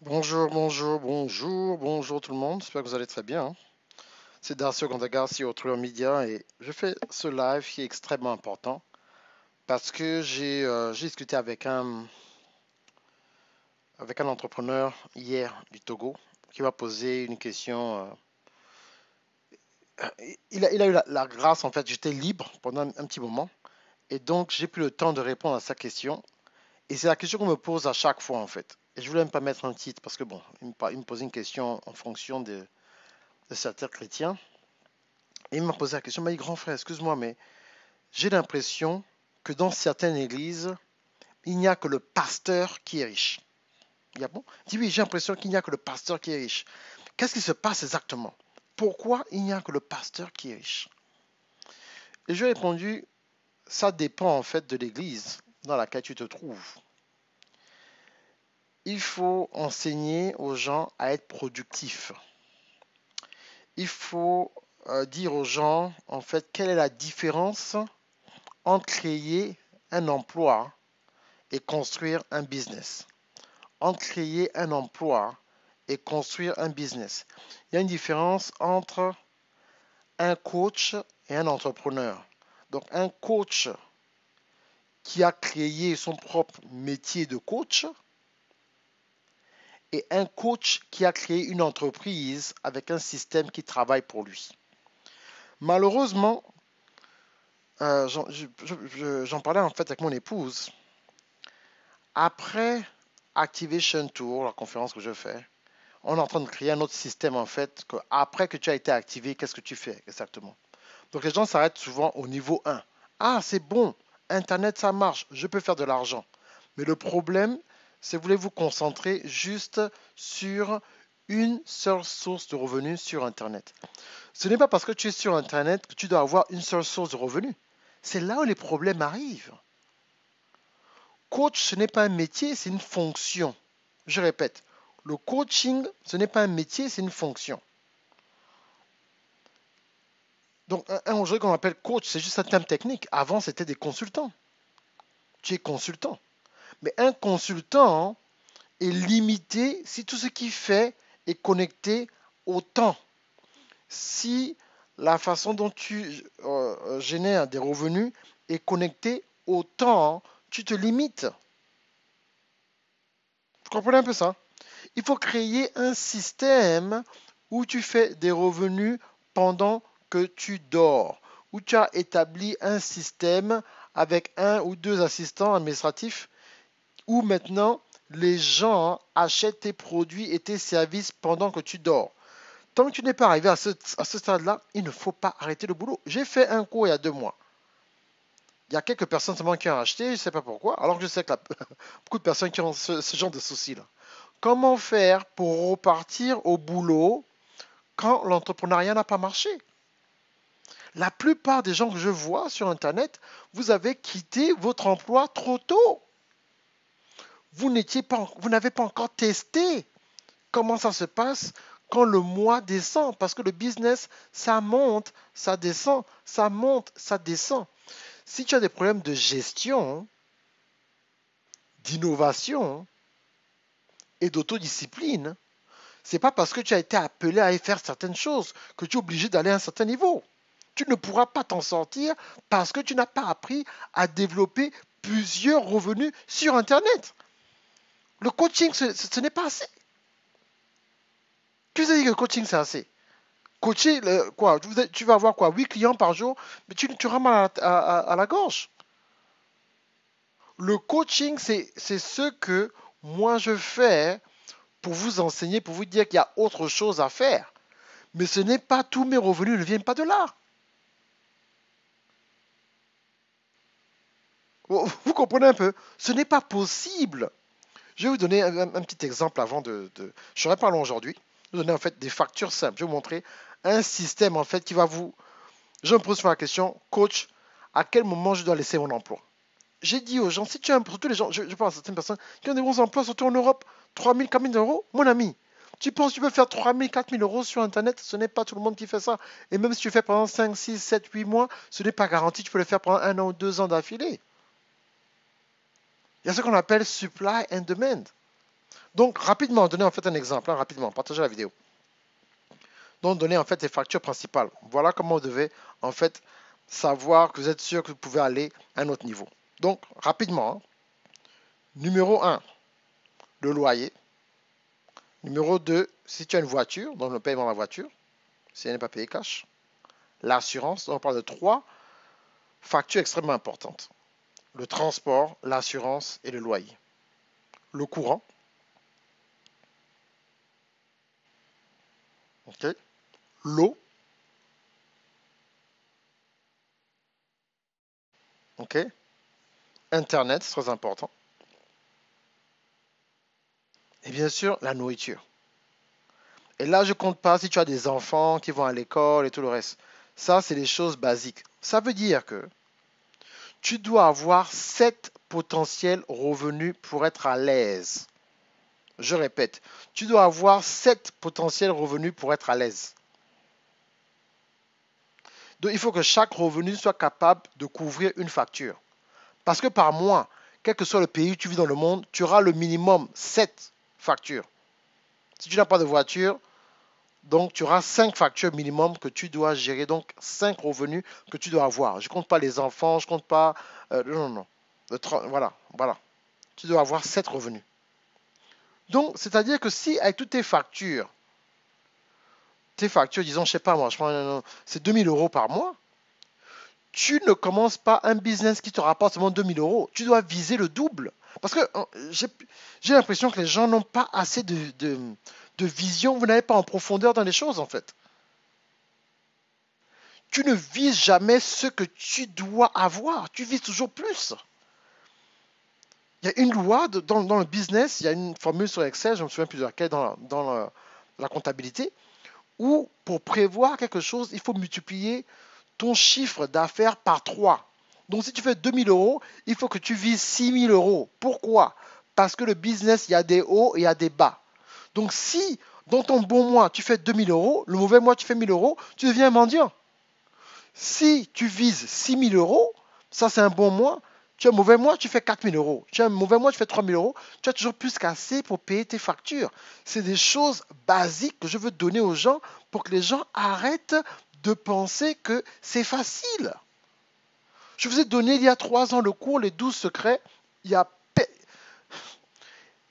Bonjour tout le monde, j'espère que vous allez très bien, hein. C'est Darcy Ogandaga sur Thriller Media et je fais ce live qui est extrêmement important parce que j'ai discuté avec un entrepreneur hier du Togo qui m'a posé une question. Il a eu la grâce, en fait, j'étais libre pendant un petit moment et donc j'ai pris le temps de répondre à sa question et c'est la question qu'on me pose à chaque fois en fait. Et je voulais même pas mettre un titre parce que bon, il me posait une question en fonction de certains chrétiens. Et il m'a posé la question, il m'a dit, grand frère, excuse-moi, mais j'ai l'impression que dans certaines églises, il n'y a que le pasteur qui est riche. Il dit, ah bon? Il dit, oui, j'ai l'impression qu'il n'y a que le pasteur qui est riche. Qu'est-ce qui se passe exactement? Pourquoi il n'y a que le pasteur qui est riche? Et je lui ai répondu, ça dépend en fait de l'église dans laquelle tu te trouves. Il faut enseigner aux gens à être productifs. Il faut dire aux gens, en fait, quelle est la différence entre créer un emploi et construire un business. Entre créer un emploi et construire un business. Il y a une différence entre un coach et un entrepreneur. Donc un coach qui a créé son propre métier de coach et un coach qui a créé une entreprise avec un système qui travaille pour lui. Malheureusement, j'en parlais en fait avec mon épouse. Après Activation Tour, la conférence que je fais, on est en train de créer un autre système en fait, que après que tu as été activé, qu'est-ce que tu fais exactement? Donc les gens s'arrêtent souvent au niveau 1. Ah, c'est bon, Internet ça marche, je peux faire de l'argent. Mais le problème, c'est que vous voulez vous concentrer juste sur une seule source de revenus sur Internet. Ce n'est pas parce que tu es sur Internet que tu dois avoir une seule source de revenus. C'est là où les problèmes arrivent. Coach, ce n'est pas un métier, c'est une fonction. Je répète, le coaching, ce n'est pas un métier, c'est une fonction. Donc, aujourd'hui qu'on appelle coach, c'est juste un terme technique. Avant, c'était des consultants. Tu es consultant. Mais un consultant est limité si tout ce qu'il fait est connecté au temps. Si la façon dont tu génères des revenus est connectée au temps, tu te limites. Vous comprenez un peu ça? Il faut créer un système où tu fais des revenus pendant que tu dors, où tu as établi un système avec un ou deux assistants administratifs, où maintenant les gens achètent tes produits et tes services pendant que tu dors. Tant que tu n'es pas arrivé à ce stade-là, il ne faut pas arrêter le boulot. J'ai fait un cours il y a 2 mois. Il y a quelques personnes seulement qui ont acheté, je ne sais pas pourquoi, alors que je sais que beaucoup de personnes qui ont ce genre de soucis-là. Comment faire pour repartir au boulot quand l'entrepreneuriat n'a pas marché? La plupart des gens que je vois sur Internet, vous avez quitté votre emploi trop tôt. Vous n'avez pas encore testé comment ça se passe quand le mois descend, parce que le business, ça monte, ça descend, ça monte, ça descend. Si tu as des problèmes de gestion, d'innovation et d'autodiscipline, c'est pas parce que tu as été appelé à faire certaines choses que tu es obligé d'aller à un certain niveau. Tu ne pourras pas t'en sortir parce que tu n'as pas appris à développer plusieurs revenus sur Internet. Le coaching, ce n'est pas assez. Qui vous a dit que le coaching, c'est assez? Coacher, quoi, tu vas avoir quoi, 8 clients par jour, mais tu auras mal à la gorge. Le coaching, c'est ce que moi je fais pour vous enseigner, pour vous dire qu'il y a autre chose à faire. Mais ce n'est pas tous mes revenus ne viennent pas de là. Vous comprenez un peu? Ce n'est pas possible. Je vais vous donner un petit exemple avant je serai pas long aujourd'hui. Je vais vous donner en fait des factures simples. Je vais vous montrer un système en fait qui va vous. Je me pose sur la question, coach, à quel moment je dois laisser mon emploi? J'ai dit aux gens, si tu as surtout les gens, je parle à certaines personnes qui ont des bons emplois, surtout en Europe, 3 000, 4 000 euros, mon ami, tu penses que tu peux faire 3 000, 4 000 euros sur Internet? Ce n'est pas tout le monde qui fait ça. Et même si tu fais pendant 5, 6, 7, 8 mois, ce n'est pas garanti, tu peux le faire pendant 1 an ou 2 ans d'affilée. Il y a ce qu'on appelle supply and demand. Donc, rapidement, donnez en fait un exemple, hein, rapidement, partagez la vidéo. Donc, donnez en fait les factures principales. Voilà comment vous devez en fait savoir que vous êtes sûr que vous pouvez aller à un autre niveau. Donc, rapidement, hein. Numéro 1, le loyer. Numéro 2, si tu as une voiture, donc le paiement de la voiture, si elle n'est pas payée cash. L'assurance, donc on parle de 3 factures extrêmement importantes. Le transport, l'assurance et le loyer. Le courant, ok. L'eau, ok. Internet, c'est très important. Et bien sûr, la nourriture. Et là, je ne compte pas si tu as des enfants qui vont à l'école et tout le reste. Ça, c'est les choses basiques. Ça veut dire que tu dois avoir 7 potentiels revenus pour être à l'aise. Je répète, tu dois avoir 7 potentiels revenus pour être à l'aise. Donc, il faut que chaque revenu soit capable de couvrir une facture. Parce que par mois, quel que soit le pays où tu vis dans le monde, tu auras le minimum 7 factures. Si tu n'as pas de voiture, donc tu auras 5 factures minimum que tu dois gérer, donc 5 revenus que tu dois avoir. Je ne compte pas les enfants, je ne compte pas... non, non, non. Voilà, voilà. Tu dois avoir 7 revenus. Donc, c'est-à-dire que si avec toutes tes factures, disons, je ne sais pas moi, c'est 2000 euros par mois, tu ne commences pas un business qui te rapporte seulement 2000 euros. Tu dois viser le double. Parce que j'ai l'impression que les gens n'ont pas assez de vision. Vous n'allez pas en profondeur dans les choses, en fait. Tu ne vises jamais ce que tu dois avoir. Tu vises toujours plus. Il y a une loi dans le business, il y a une formule sur Excel, je me souviens plus de laquelle, dans la comptabilité, où pour prévoir quelque chose, il faut multiplier ton chiffre d'affaires par 3. Donc si tu fais 2000 euros, il faut que tu vises 6000 euros. Pourquoi? Parce que le business, il y a des hauts et il y a des bas. Donc si dans ton bon mois, tu fais 2000 euros, le mauvais mois, tu fais 1000 euros, tu deviens un mendiant. Si tu vises 6000 euros, ça c'est un bon mois. Tu as un mauvais mois, tu fais 4000 euros. Tu as un mauvais mois, tu fais 3000 euros. Tu as toujours plus qu'assez pour payer tes factures. C'est des choses basiques que je veux donner aux gens pour que les gens arrêtent de penser que c'est facile. Je vous ai donné il y a 3 ans le cours Les 12 secrets. Il y a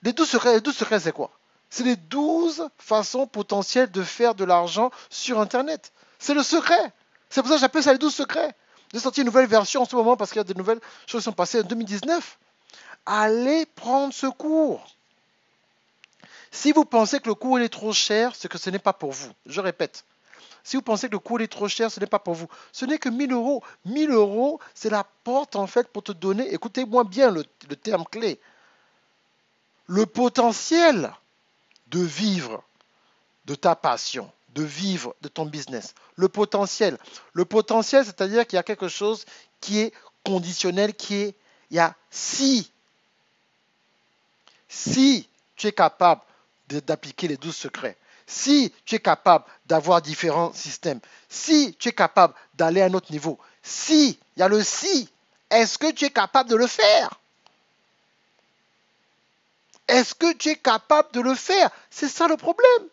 les 12 secrets, c'est quoi? C'est les 12 façons potentielles de faire de l'argent sur Internet. C'est le secret. C'est pour ça que j'appelle ça les 12 secrets. J'ai sorti une nouvelle version en ce moment parce qu'il y a de nouvelles choses qui sont passées en 2019. Allez prendre ce cours. Si vous pensez que le cours est trop cher, c'est que ce n'est pas pour vous. Je répète. Si vous pensez que le cours est trop cher, ce n'est pas pour vous. Ce n'est que 1000 euros. 1000 euros, c'est la porte en fait pour te donner, écoutez-moi bien le terme clé, le potentiel de vivre de ta passion, de vivre de ton business. Le potentiel. Le potentiel, c'est-à-dire qu'il y a quelque chose qui est conditionnel, il y a si tu es capable d'appliquer les 12 secrets, si tu es capable d'avoir différents systèmes, si tu es capable d'aller à un autre niveau, si, il y a le si, est-ce que tu es capable de le faire? Est-ce que tu es capable de le faire? C'est ça le problème.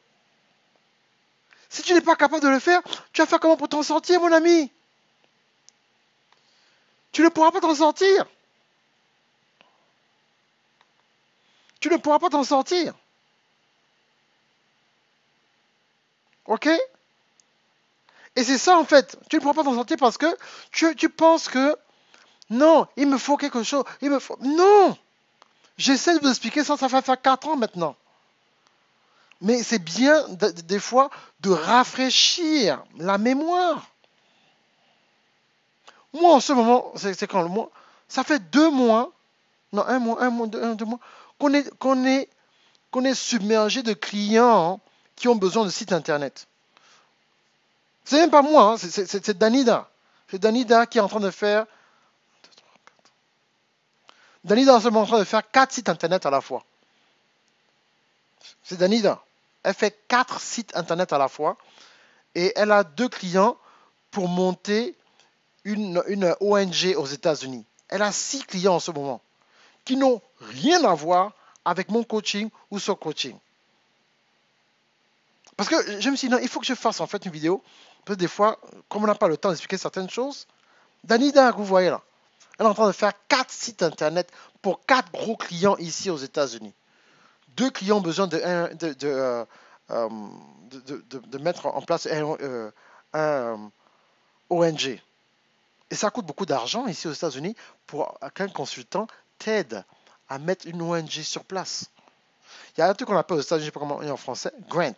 Si tu n'es pas capable de le faire, tu vas faire comment pour t'en sortir, mon ami? Tu ne pourras pas t'en sortir. Tu ne pourras pas t'en sortir. Ok? Et c'est ça en fait. Tu ne pourras pas t'en sortir parce que tu penses que non, il me faut quelque chose. Il me faut... Non! J'essaie de vous expliquer ça, ça va faire 4 ans maintenant. Mais c'est bien des fois de rafraîchir la mémoire. Moi en ce moment, c'est quand le mois, ça fait 2 mois, non un mois, 2 mois, qu'on est submergé de clients qui ont besoin de sites internet. C'est même pas moi, hein, c'est Danida. C'est Danida qui est en train de faire. Danida est en ce moment en train de faire 4 sites internet à la fois. C'est Danida. Elle fait 4 sites internet à la fois et elle a 2 clients pour monter une ONG aux États-Unis. Elle a 6 clients en ce moment qui n'ont rien à voir avec mon coaching ou son coaching. Parce que je me suis dit, non, il faut que je fasse en fait une vidéo. Parce que des fois, comme on n'a pas le temps d'expliquer certaines choses, Danida, vous voyez là, elle est en train de faire 4 sites internet pour 4 gros clients ici aux États-Unis. 2 clients ont besoin de mettre en place un ONG. Et ça coûte beaucoup d'argent ici aux États-Unis pour qu'un consultant t'aide à mettre une ONG sur place. Il y a un truc qu'on appelle aux États-Unis, je ne sais pas comment on dit en français, grant.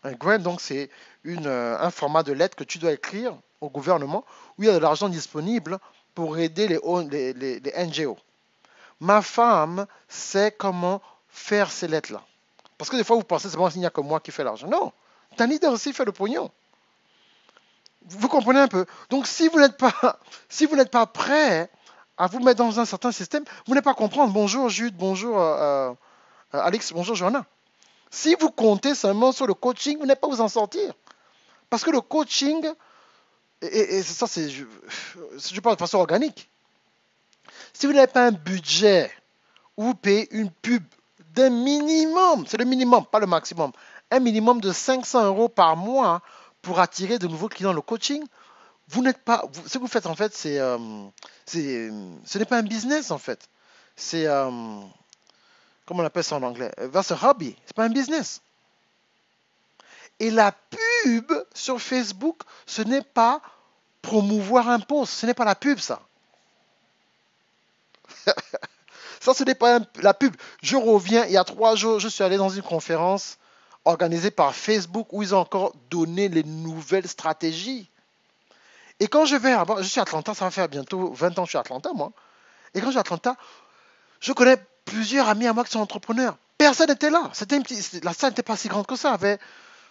Un grant, donc, c'est un format de lettre que tu dois écrire au gouvernement où il y a de l'argent disponible pour aider les NGO. Ma femme sait comment faire ces lettres-là. Parce que des fois, vous pensez, c'est bon, il n'y a que moi qui fais l'argent. Non, Tanida aussi fait le pognon. Vous comprenez un peu. Donc, si vous n'êtes pas prêt à vous mettre dans un certain système, vous n'allez pas comprendre. Bonjour Jude, bonjour Alex, bonjour Johanna. Si vous comptez seulement sur le coaching, vous n'allez pas vous en sortir. Parce que le coaching, et ça, je parle de façon organique. Si vous n'avez pas un budget où vous payez une pub d'un minimum, c'est le minimum, pas le maximum, un minimum de 500 € par mois pour attirer de nouveaux clients dans le coaching, vous n'êtes pas, ce que vous faites en fait, ce n'est pas un business en fait. C'est, comment on appelle ça en anglais? That's a hobby, c'est pas un business. Et la pub sur Facebook, ce n'est pas promouvoir un post, ce n'est pas la pub ça. Ça, ce n'est pas la pub. Je reviens, il y a 3 jours, je suis allé dans une conférence organisée par Facebook où ils ont encore donné les nouvelles stratégies. Et quand je suis à Atlanta, ça va faire bientôt 20 ans que je suis à Atlanta, moi. Et quand je suis à Atlanta, je connais plusieurs amis à moi qui sont entrepreneurs. Personne n'était là. La salle n'était pas si grande que ça.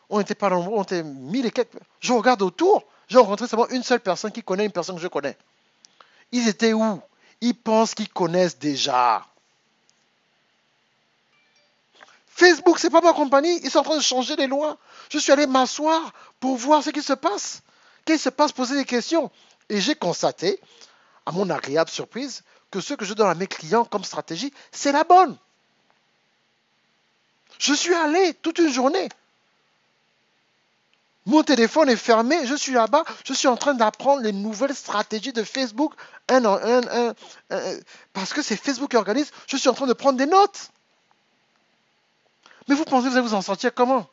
On n'était pas nombreux, on était 1000 et quelques. Je regarde autour, j'ai rencontré seulement une seule personne qui connaît une personne que je connais. Ils étaient où? Ils pensent qu'ils connaissent déjà. Facebook, c'est pas ma compagnie. Ils sont en train de changer les lois. Je suis allé m'asseoir pour voir ce qui se passe. Qu'est-ce qui se passe, poser des questions. Et j'ai constaté, à mon agréable surprise, que ce que je donne à mes clients comme stratégie, c'est la bonne. Je suis allé toute une journée. Mon téléphone est fermé, je suis là-bas, je suis en train d'apprendre les nouvelles stratégies de Facebook, parce que c'est Facebook qui organise, je suis en train de prendre des notes. Mais vous pensez que vous allez vous en sortir comment?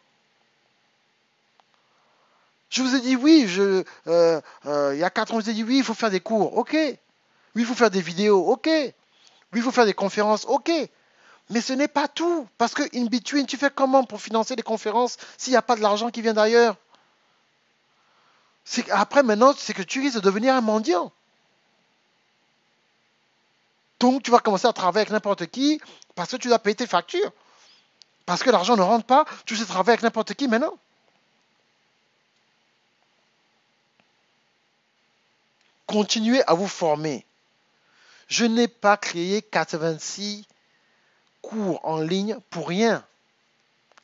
Je vous ai dit oui, il y a 4 ans, je vous ai dit oui, il faut faire des cours, ok. Oui, il faut faire des vidéos, ok. Oui, il faut faire des conférences, ok. Mais ce n'est pas tout, parce que in between, tu fais comment pour financer les conférences s'il n'y a pas de l'argent qui vient d'ailleurs? Après, maintenant, c'est que tu risques de devenir un mendiant. Donc, tu vas commencer à travailler avec n'importe qui parce que tu dois payer tes factures. Parce que l'argent ne rentre pas, tu sais travailler avec n'importe qui maintenant. Continuez à vous former. Je n'ai pas créé 86 cours en ligne pour rien.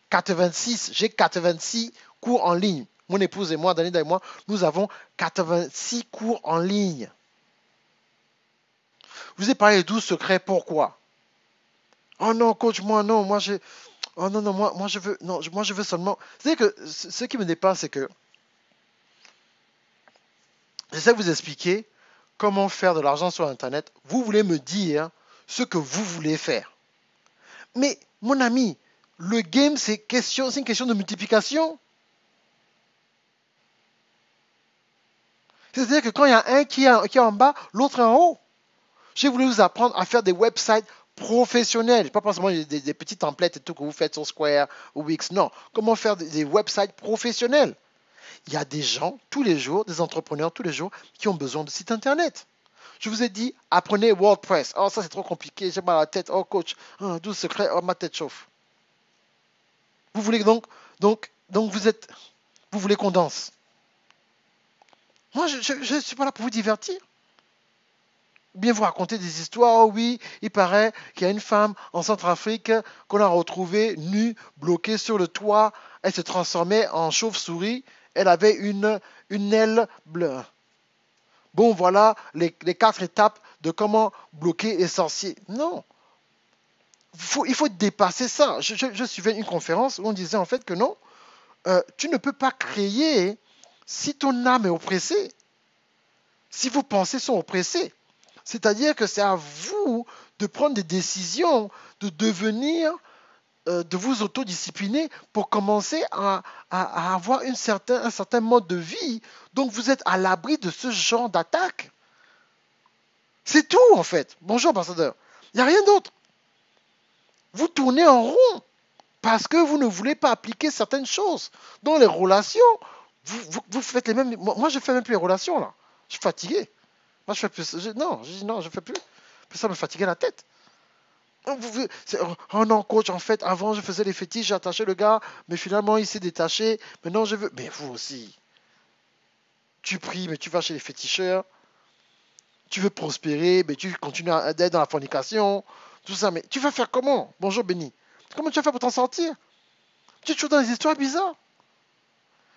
86, j'ai 86 cours en ligne. Mon épouse et moi, Danida et moi, nous avons 86 cours en ligne. Je vous ai parlé de 12 secrets, pourquoi? Oh non, coach, oh non, non, moi je veux, non, moi je veux seulement. C'est que ce qui me dépasse, c'est que j'essaie de vous expliquer comment faire de l'argent sur Internet. Vous voulez me dire ce que vous voulez faire. Mais mon ami, le game, c'est une question de multiplication. C'est-à-dire que quand il y a un qui est en bas, l'autre est en haut. J'ai voulu vous apprendre à faire des websites professionnels, pas forcément des petits templates et tout que vous faites sur Square ou Wix, non. Comment faire des websites professionnels? Il y a des gens tous les jours, des entrepreneurs tous les jours qui ont besoin de sites internet. Je vous ai dit, apprenez WordPress. Oh, ça c'est trop compliqué, j'ai mal à la tête. Oh, coach, 12 secrets, oh, ma tête chauffe. Vous voulez donc vous voulez qu'on danse. Moi, je ne suis pas là pour vous divertir. Bien vous raconter des histoires. Oh oui, il paraît qu'il y a une femme en Centrafrique qu'on a retrouvée nue, bloquée sur le toit. Elle se transformait en chauve-souris. Elle avait une aile bleue. Bon, voilà les 4 étapes de comment bloquer les sorciers. Non. Il faut dépasser ça. Je suivais une conférence où on disait en fait que non, tu ne peux pas créer si ton âme est oppressée, si vos pensées sont oppressées. C'est-à-dire que c'est à vous de prendre des décisions, de devenir, de vous autodiscipliner pour commencer à avoir un certain mode de vie. Donc vous êtes à l'abri de ce genre d'attaque. C'est tout en fait. Bonjour ambassadeur. Il n'y a rien d'autre. Vous tournez en rond parce que vous ne voulez pas appliquer certaines choses. Dans les relations, vous faites les mêmes. Moi, je fais même plus les relations là. Je suis fatigué. Moi, je fais plus. Non, je dis non, je fais plus. Ça me fatiguait la tête. Oh non, coach, en fait, avant, je faisais les fétiches, j'attachais le gars, mais finalement, il s'est détaché. Maintenant, je veux. Mais vous aussi. Tu pries, mais tu vas chez les féticheurs. Tu veux prospérer, mais tu continues d'être dans la fornication. Tout ça, mais tu vas faire comment? Bonjour, Béni. Comment tu vas faire pour t'en sortir? Tu es toujours dans les histoires bizarres.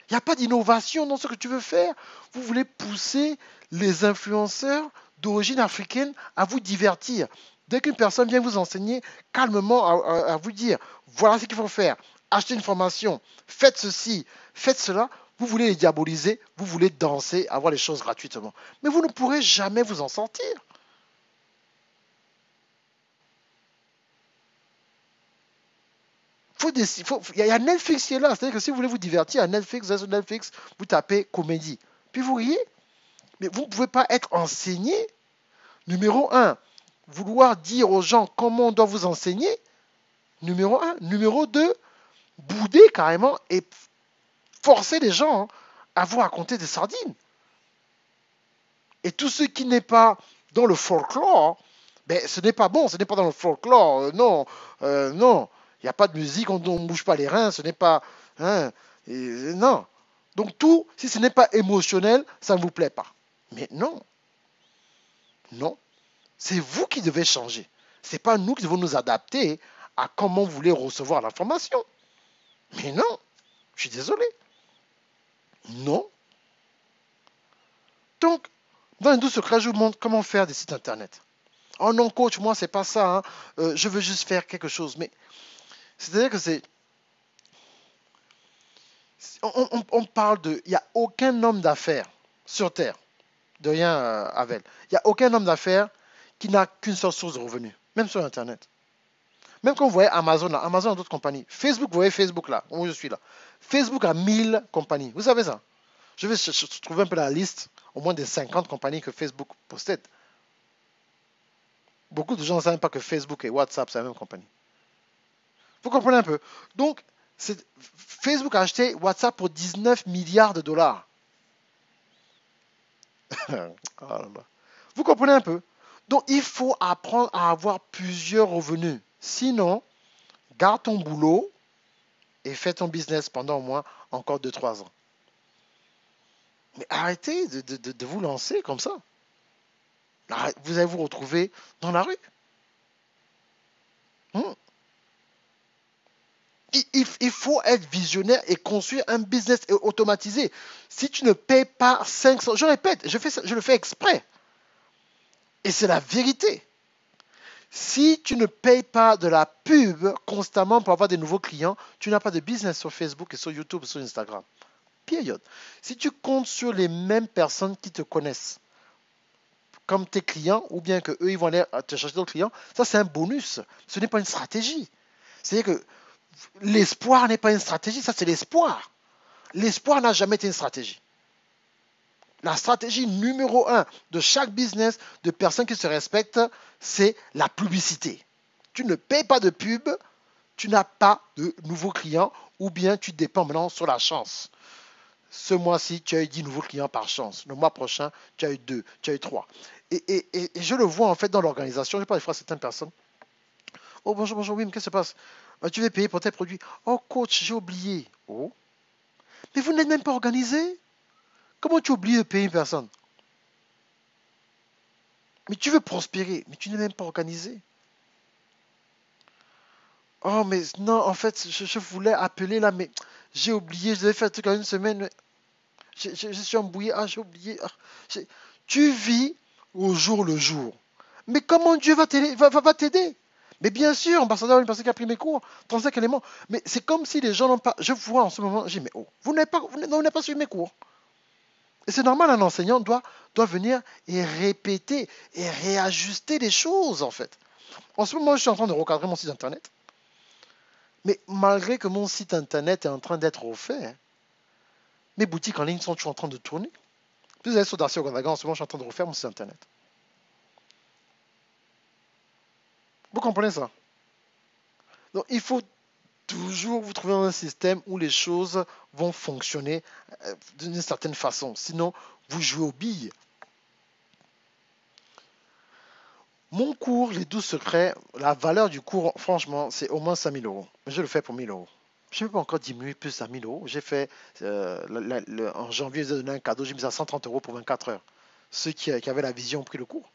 Il n'y a pas d'innovation dans ce que tu veux faire. Vous voulez pousser les influenceurs d'origine africaine à vous divertir. Dès qu'une personne vient vous enseigner calmement à vous dire, voilà ce qu'il faut faire, achetez une formation, faites ceci, faites cela, vous voulez les diaboliser, vous voulez danser, avoir les choses gratuitement. Mais vous ne pourrez jamais vous en sortir. Il y a Netflix qui est là. C'est-à-dire que si vous voulez vous divertir, à Netflix, vous êtes sur Netflix, vous tapez comédie. Puis vous riez. Mais vous ne pouvez pas être enseigné. Numéro un, vouloir dire aux gens comment on doit vous enseigner. Numéro un. Numéro deux, bouder carrément et forcer les gens à vous raconter des sardines. Et tout ce qui n'est pas dans le folklore, ben, ce n'est pas bon, ce n'est pas dans le folklore. Non, non. Il n'y a pas de musique, on ne bouge pas les reins, ce n'est pas. Hein, non. Donc tout, si ce n'est pas émotionnel, ça ne vous plaît pas. Mais non, non. C'est vous qui devez changer. Ce n'est pas nous qui devons nous adapter à comment vous voulez recevoir l'information. Mais non, je suis désolé. Non. Donc, dans les 12 secrets, je vous montre comment faire des sites internet. Oh non, coach, moi, c'est pas ça. Hein. Je veux juste faire quelque chose. Mais c'est-à-dire que c'est. On parle de. Il n'y a aucun homme d'affaires sur Terre, de rien, Havel. Il n'y a aucun homme d'affaires qui n'a qu'une seule source de revenus, même sur Internet. Même quand vous voyez Amazon, là, Amazon a d'autres compagnies. Facebook, vous voyez Facebook là, où je suis là. Facebook a 1000 compagnies. Vous savez ça? Je vais trouver un peu la liste, au moins des 50 compagnies que Facebook possède. Beaucoup de gens ne savent pas que Facebook et WhatsApp, c'est la même compagnie. Vous comprenez un peu? Donc, Facebook a acheté WhatsApp pour 19 milliards de dollars. Oh là là. Vous comprenez un peu? Donc, il faut apprendre à avoir plusieurs revenus. Sinon, garde ton boulot et fais ton business pendant au moins encore 2-3 ans. Mais arrêtez de vous lancer comme ça. Vous allez vous retrouver dans la rue. Hmm. Il faut être visionnaire et construire un business automatisé. Si tu ne payes pas 500, je répète, je le fais exprès. Et c'est la vérité. Si tu ne payes pas de la pub constamment pour avoir des nouveaux clients, tu n'as pas de business sur Facebook et sur YouTube et sur Instagram. Période. Si tu comptes sur les mêmes personnes qui te connaissent comme tes clients, ou bien que eux ils vont aller te chercher d'autres clients, ça c'est un bonus. Ce n'est pas une stratégie. C'est-à-dire que l'espoir n'est pas une stratégie, ça c'est l'espoir. L'espoir n'a jamais été une stratégie. La stratégie numéro un de chaque business, de personnes qui se respectent, c'est la publicité. Tu ne payes pas de pub, tu n'as pas de nouveaux clients, ou bien tu dépends maintenant sur la chance. Ce mois-ci, tu as eu 10 nouveaux clients par chance. Le mois prochain, tu as eu 2, tu as eu 3. Et je le vois en fait dans l'organisation. Je parle des fois à certaines personnes. Oh, bonjour, bonjour, oui, mais qu'est-ce qui se passe? Tu veux payer pour tes produits. Oh, coach, j'ai oublié. Oh, mais vous n'êtes même pas organisé. Comment tu oublies de payer une personne? Mais tu veux prospérer, mais tu n'es même pas organisé. Oh, mais non, en fait, je voulais appeler là, mais j'ai oublié, je devais faire un truc en une semaine. Je suis embrouillé, j'ai oublié. Tu vis au jour le jour. Mais comment Dieu va t'aider? Mais bien sûr, ambassadeur, une personne qui a pris mes cours, 35 éléments. Mais c'est comme si les gens n'ont pas. Je vois en ce moment, je dis, mais oh, vous n'avez pas suivi mes cours. Et c'est normal, un enseignant doit venir et répéter et réajuster les choses, en fait. En ce moment, je suis en train de recadrer mon site internet. Mais malgré que mon site internet est en train d'être refait, mes boutiques en ligne sont toujours en train de tourner. Vous allez sur Darcy Ogonaga, en ce moment, je suis en train de refaire mon site internet. Vous comprenez ça? Donc, il faut toujours vous trouver dans un système où les choses vont fonctionner d'une certaine façon. Sinon, vous jouez aux billes. Mon cours, les 12 secrets, la valeur du cours, franchement, c'est au moins 5 000 euros. Je le fais pour 1 000 euros. Je ne peux pas encore diminuer plus à 1 000 euros. J'ai fait, en janvier, j'ai donné un cadeau, j'ai mis à 130 euros pour 24 heures. Ceux qui avaient la vision ont pris le cours.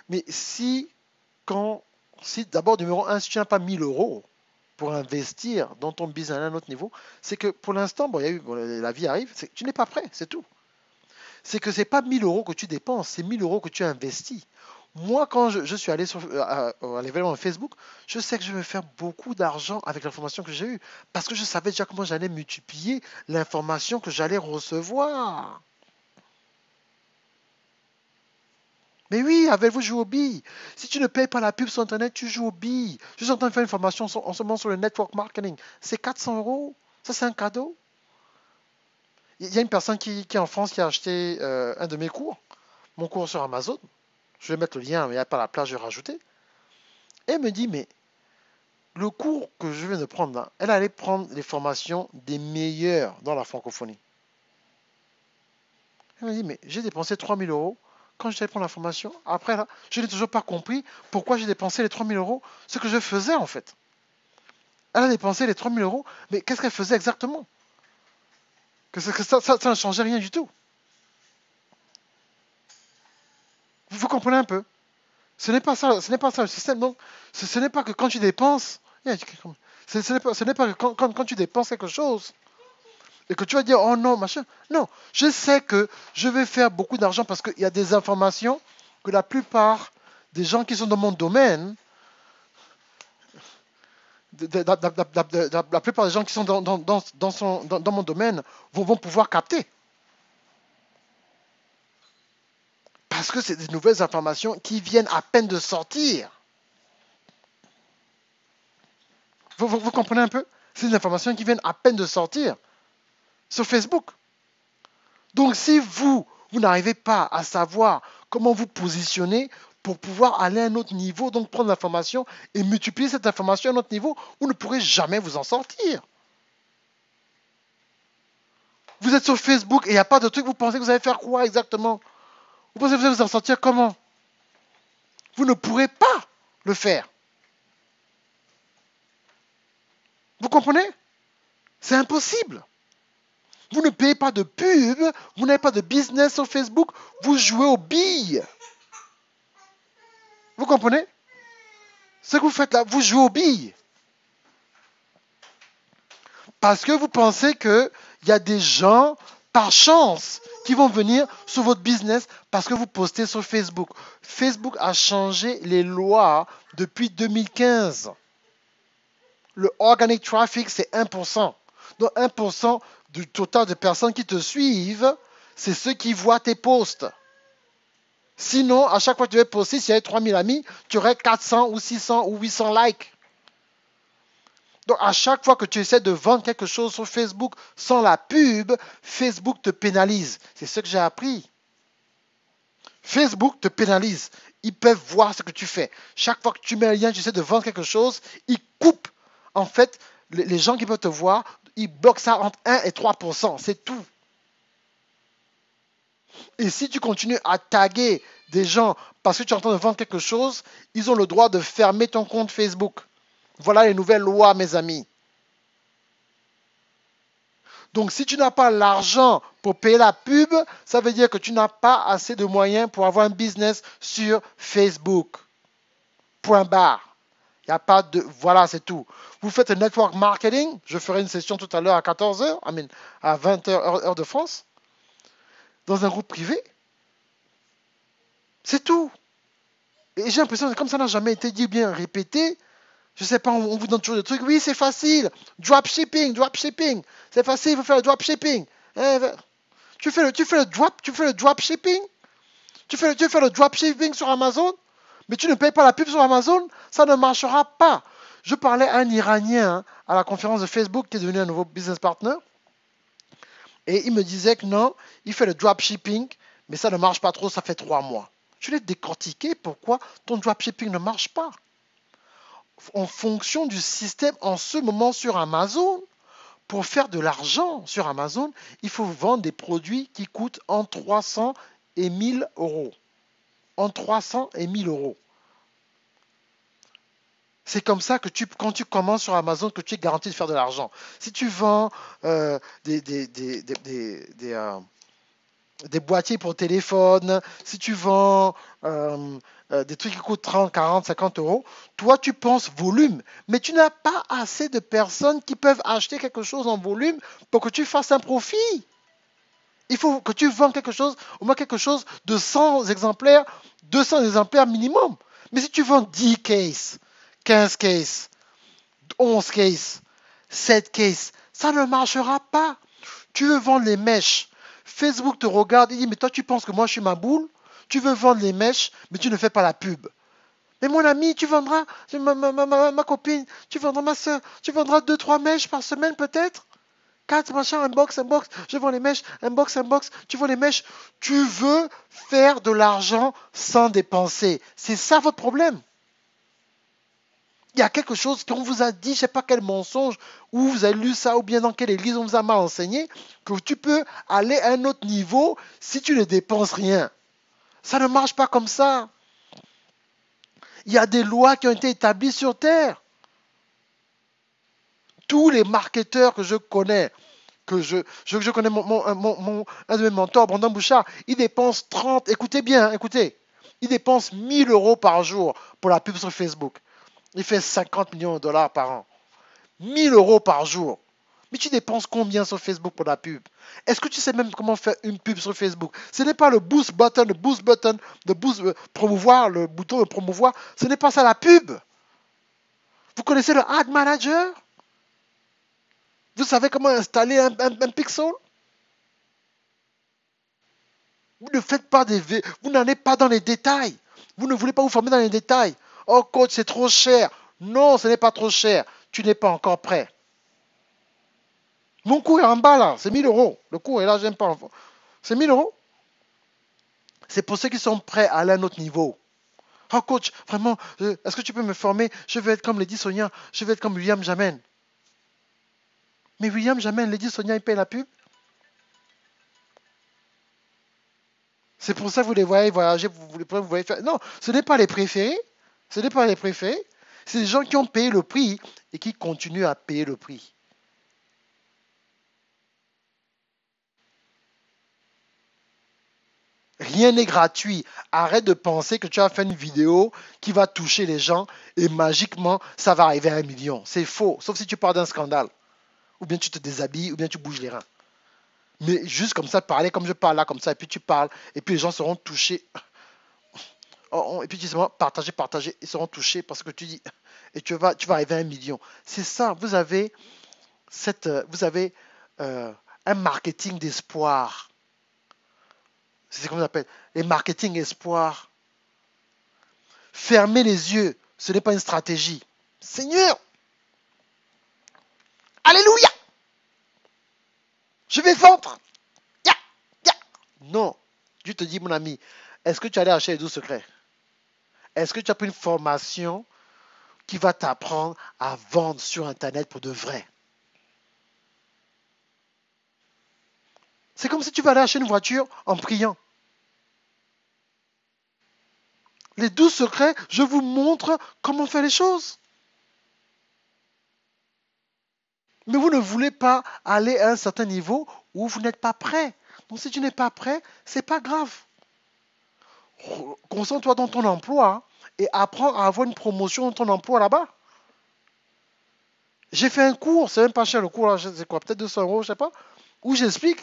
Mais si d'abord, numéro un, si tu n'as pas 1 000 euros pour investir dans ton business à un autre niveau, c'est que pour l'instant, la vie arrive, tu n'es pas prêt, c'est tout. C'est que ce n'est pas 1 000 euros que tu dépenses, c'est 1 000 euros que tu investis. Moi, quand je suis allé à l'événement Facebook, je sais que je vais faire beaucoup d'argent avec l'information que j'ai eue, parce que je savais déjà comment j'allais multiplier l'information que j'allais recevoir. Mais oui, avec vous, jouez aux billes. Si tu ne payes pas la pub sur Internet, tu joues aux billes. Je suis en train de faire une formation en ce moment sur le network marketing. C'est 400 euros. Ça, c'est un cadeau. Il y a une personne qui est en France qui a acheté un de mes cours, mon cours sur Amazon. Je vais mettre le lien, mais il n'y a pas la place, je vais rajouter. Et elle me dit, mais le cours que je viens de prendre là, elle allait prendre les formations des meilleurs dans la francophonie. Elle me dit, mais j'ai dépensé 3 000 euros quand j'allais prendre la formation. Après, là, je n'ai toujours pas compris pourquoi j'ai dépensé les 3 000 euros, ce que je faisais en fait. Elle a dépensé les 3 000 euros, mais qu'est-ce qu'elle faisait exactement? Que ça ne changeait rien du tout. Vous comprenez un peu? Ce n'est pas ça le système. Donc, ce n'est pas que quand tu dépenses, ce n'est pas que quand tu dépenses quelque chose et que tu vas dire, oh non, machin. Non, je sais que je vais faire beaucoup d'argent parce qu'il y a des informations que la plupart des gens qui sont dans mon domaine, la plupart des gens qui sont dans mon domaine vont pouvoir capter. Parce que c'est des nouvelles informations qui viennent à peine de sortir. Vous comprenez un peu? C'est des informations qui viennent à peine de sortir sur Facebook. Donc si vous n'arrivez pas à savoir comment vous positionner pour pouvoir aller à un autre niveau, donc prendre l'information et multiplier cette information à un autre niveau, vous ne pourrez jamais vous en sortir. Vous êtes sur Facebook et il n'y a pas de truc, vous pensez que vous allez faire quoi exactement? Vous pensez que vous allez vous en sortir comment? Vous ne pourrez pas le faire. Vous comprenez? C'est impossible. Vous ne payez pas de pub, vous n'avez pas de business sur Facebook, vous jouez aux billes. Vous comprenez? Ce que vous faites là, vous jouez aux billes. Parce que vous pensez qu'il y a des gens, par chance, qui vont venir sur votre business parce que vous postez sur Facebook. Facebook a changé les lois depuis 2015. Le organic traffic, c'est 1%. Donc 1% du total de personnes qui te suivent, c'est ceux qui voient tes posts. Sinon, à chaque fois que tu vas poster, s'il y avait 3000 amis, tu aurais 400 ou 600 ou 800 likes. Donc, à chaque fois que tu essaies de vendre quelque chose sur Facebook sans la pub, Facebook te pénalise. C'est ce que j'ai appris. Facebook te pénalise. Ils peuvent voir ce que tu fais. Chaque fois que tu mets un lien, tu essaies de vendre quelque chose, ils coupent. En fait, les gens qui peuvent te voir, ils bloquent ça entre 1 et 3%. C'est tout. Et si tu continues à taguer des gens parce que tu es en train de vendre quelque chose, ils ont le droit de fermer ton compte Facebook. Voilà les nouvelles lois, mes amis. Donc, si tu n'as pas l'argent pour payer la pub, ça veut dire que tu n'as pas assez de moyens pour avoir un business sur Facebook. Point barre. Il n'y a pas de... Voilà, c'est tout. Vous faites un network marketing. Je ferai une session tout à l'heure à 14h, à 20h, heure de France, dans un groupe privé. C'est tout. Et j'ai l'impression que comme ça n'a jamais été dit bien répété, je sais pas, on vous donne toujours des trucs. Oui, c'est facile. Dropshipping, dropshipping. C'est facile, il faut faire le dropshipping. Tu fais le dropshipping. Tu fais le dropshipping sur Amazon, mais tu ne payes pas la pub sur Amazon, ça ne marchera pas. Je parlais à un Iranien à la conférence de Facebook qui est devenu un nouveau business partner, et il me disait que non, il fait le dropshipping, mais ça ne marche pas trop, ça fait 3 mois. Je l'ai décortiqué pourquoi ton dropshipping ne marche pas. En fonction du système en ce moment sur Amazon, pour faire de l'argent sur Amazon, il faut vendre des produits qui coûtent entre 300 et 1000 euros. Entre 300 et 1000 euros. C'est comme ça que quand tu commences sur Amazon, que tu es garanti de faire de l'argent. Si tu vends des boîtiers pour téléphone, si tu vends des trucs qui coûtent 30, 40, 50 euros, toi tu penses volume, mais tu n'as pas assez de personnes qui peuvent acheter quelque chose en volume pour que tu fasses un profit. Il faut que tu vends quelque chose, au moins quelque chose de 100 exemplaires, 200 exemplaires minimum. Mais si tu vends 10 cases, 15 cases, 11 cases, 7 cases, ça ne marchera pas. Tu veux vendre les mèches. Facebook te regarde et dit, mais toi tu penses que moi je suis ma boule? Tu veux vendre les mèches, mais tu ne fais pas la pub. Mais mon ami, tu vendras, ma copine, tu vendras ma soeur, tu vendras 2-3 mèches par semaine peut-être? 4 machins, unbox, je vends les mèches, unbox, tu vends les mèches. Tu veux faire de l'argent sans dépenser. C'est ça votre problème. Il y a quelque chose qu'on vous a dit, je ne sais pas quel mensonge, ou vous avez lu ça, ou bien dans quelle église on vous a mal enseigné, que tu peux aller à un autre niveau si tu ne dépenses rien. Ça ne marche pas comme ça. Il y a des lois qui ont été établies sur Terre. Tous les marketeurs que je connais, je connais un de mes mentors, Brandon Bouchard, il dépense 30, écoutez bien, écoutez, il dépense 1000 euros par jour pour la pub sur Facebook. Il fait 50 millions de dollars par an. 1000 euros par jour. Mais tu dépenses combien sur Facebook pour la pub? Est-ce que tu sais même comment faire une pub sur Facebook? Ce n'est pas le boost button, promouvoir, le bouton de promouvoir. Ce n'est pas ça la pub. Vous connaissez le Ad Manager? Vous savez comment installer un pixel? Vous ne faites pas vous n'en êtes pas dans les détails. Vous ne voulez pas vous former dans les détails. Oh coach, c'est trop cher. Non, ce n'est pas trop cher. Tu n'es pas encore prêt. Mon cours est en bas là, c'est 1000 euros. Le cours est là, j'aime pas. C'est 1000 euros. C'est pour ceux qui sont prêts à aller à un autre niveau. Oh coach, vraiment, est-ce que tu peux me former? Je veux être comme Lady Sonia, je veux être comme William Jamen. Mais William Jamen, Lady Sonia, il paye la pub. C'est pour ça que vous les voyez voyager, vous voyez faire. Non, ce n'est pas les préférés. Ce n'est pas les préférés. C'est les gens qui ont payé le prix et qui continuent à payer le prix. Rien n'est gratuit. Arrête de penser que tu as fait une vidéo qui va toucher les gens et magiquement, ça va arriver à 1 million. C'est faux, sauf si tu pars d'un scandale. Ou bien tu te déshabilles, ou bien tu bouges les reins. Mais juste comme ça, parler comme je parle là, comme ça, et puis tu parles, et puis les gens seront touchés. Et puis tu sais, partager, ils seront touchés parce que tu dis, et tu vas arriver à 1 million. C'est ça, vous avez un marketing d'espoir. C'est comme on appelle, les marketing espoir. Fermer les yeux, ce n'est pas une stratégie. Seigneur, alléluia, je vais vendre. Ya, ya. Non, Dieu te dit, mon ami, est-ce que tu allais acheter les 12 secrets? Est-ce que tu as pris une formation qui va t'apprendre à vendre sur Internet pour de vrai? C'est comme si tu vas aller acheter une voiture en priant. Les 12 secrets, je vous montre comment faire les choses. Mais vous ne voulez pas aller à un certain niveau où vous n'êtes pas prêt. Donc si tu n'es pas prêt, c'est pas grave. Concentre-toi dans ton emploi et apprends à avoir une promotion dans ton emploi là-bas. J'ai fait un cours, c'est même pas cher le cours, là, c'est quoi, peut-être 200 euros, je sais pas, où j'explique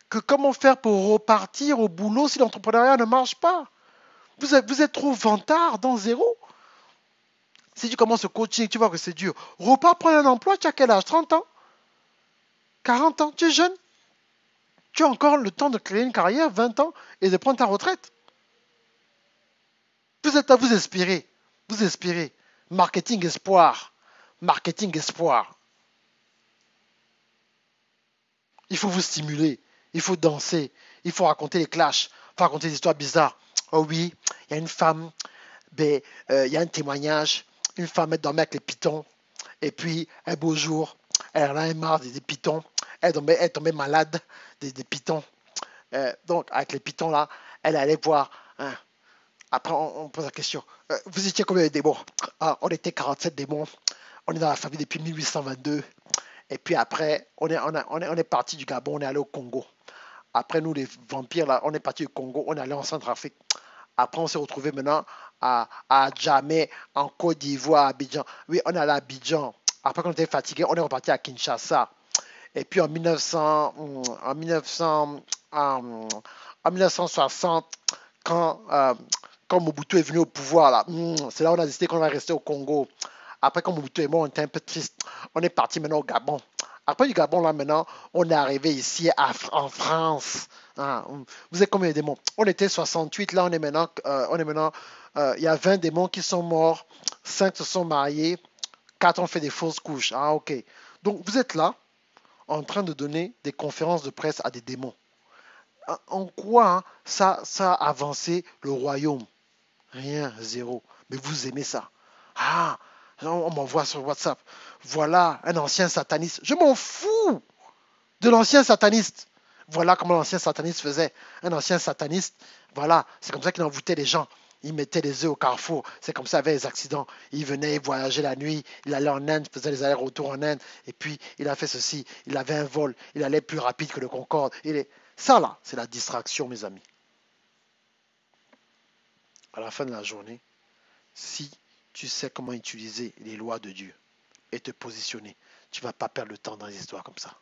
que comment faire pour repartir au boulot si l'entrepreneuriat ne marche pas. Vous êtes trop vantard dans zéro. Si tu commences le coaching, tu vois que c'est dur. Repars prendre un emploi, tu as quel âge? 30 ans? 40 ans? Tu es jeune? Tu as encore le temps de créer une carrière, 20 ans, et de prendre ta retraite. Vous êtes à vous inspirer. Vous inspirer. Marketing espoir. Marketing espoir. Il faut vous stimuler. Il faut danser. Il faut raconter les clashs. Il faut raconter des histoires bizarres. Oh oui, il y a une femme, il y a un témoignage. Une femme, elle dormait avec les pitons. Et puis, un beau jour, elle en a marre des pitons. Elle est tombée malade des pitons. Donc, avec les pitons là, elle allait voir. Hein. Après, on pose la question. Vous étiez combien de démons? Ah, on était 47 démons. On est dans la famille depuis 1822. Et puis après, on est parti du Gabon, on est allé au Congo. Après, nous, les vampires, là, on est parti du Congo, on est allé en Centrafrique. Après, on s'est retrouvé maintenant à Djamé, en Côte d'Ivoire, à Abidjan. Oui, on est allé à Abidjan. Après, quand on était fatigué, on est reparti à Kinshasa. Et puis en 1960, quand, euh, quand Mobutu est venu au pouvoir, là, c'est là où on a décidé qu'on va rester au Congo. Après, quand Mobutu est mort, on était un peu triste. On est parti maintenant au Gabon. Après du Gabon, là, maintenant, on est arrivé ici en France. Ah, vous êtes combien de démons? On était 68, là, il y a 20 démons qui sont morts, 5 se sont mariés, 4 ont fait des fausses couches. Ah, ok. Donc, vous êtes là, en train de donner des conférences de presse à des démons. En quoi hein, ça a avancé le royaume? Rien, zéro. Mais vous aimez ça. Ah, on m'envoie sur WhatsApp. Voilà un ancien sataniste. Je m'en fous de l'ancien sataniste. Voilà comment l'ancien sataniste faisait. Un ancien sataniste, voilà, c'est comme ça qu'il envoûtait les gens. Il mettait les œufs au carrefour. C'est comme ça avec les accidents. Il venait voyager la nuit. Il allait en Inde, faisait les allers-retours en Inde. Et puis, il a fait ceci. Il avait un vol. Il allait plus rapide que le Concorde. Ça, là, c'est la distraction, mes amis. À la fin de la journée, si tu sais comment utiliser les lois de Dieu et te positionner, tu ne vas pas perdre le temps dans des histoires comme ça.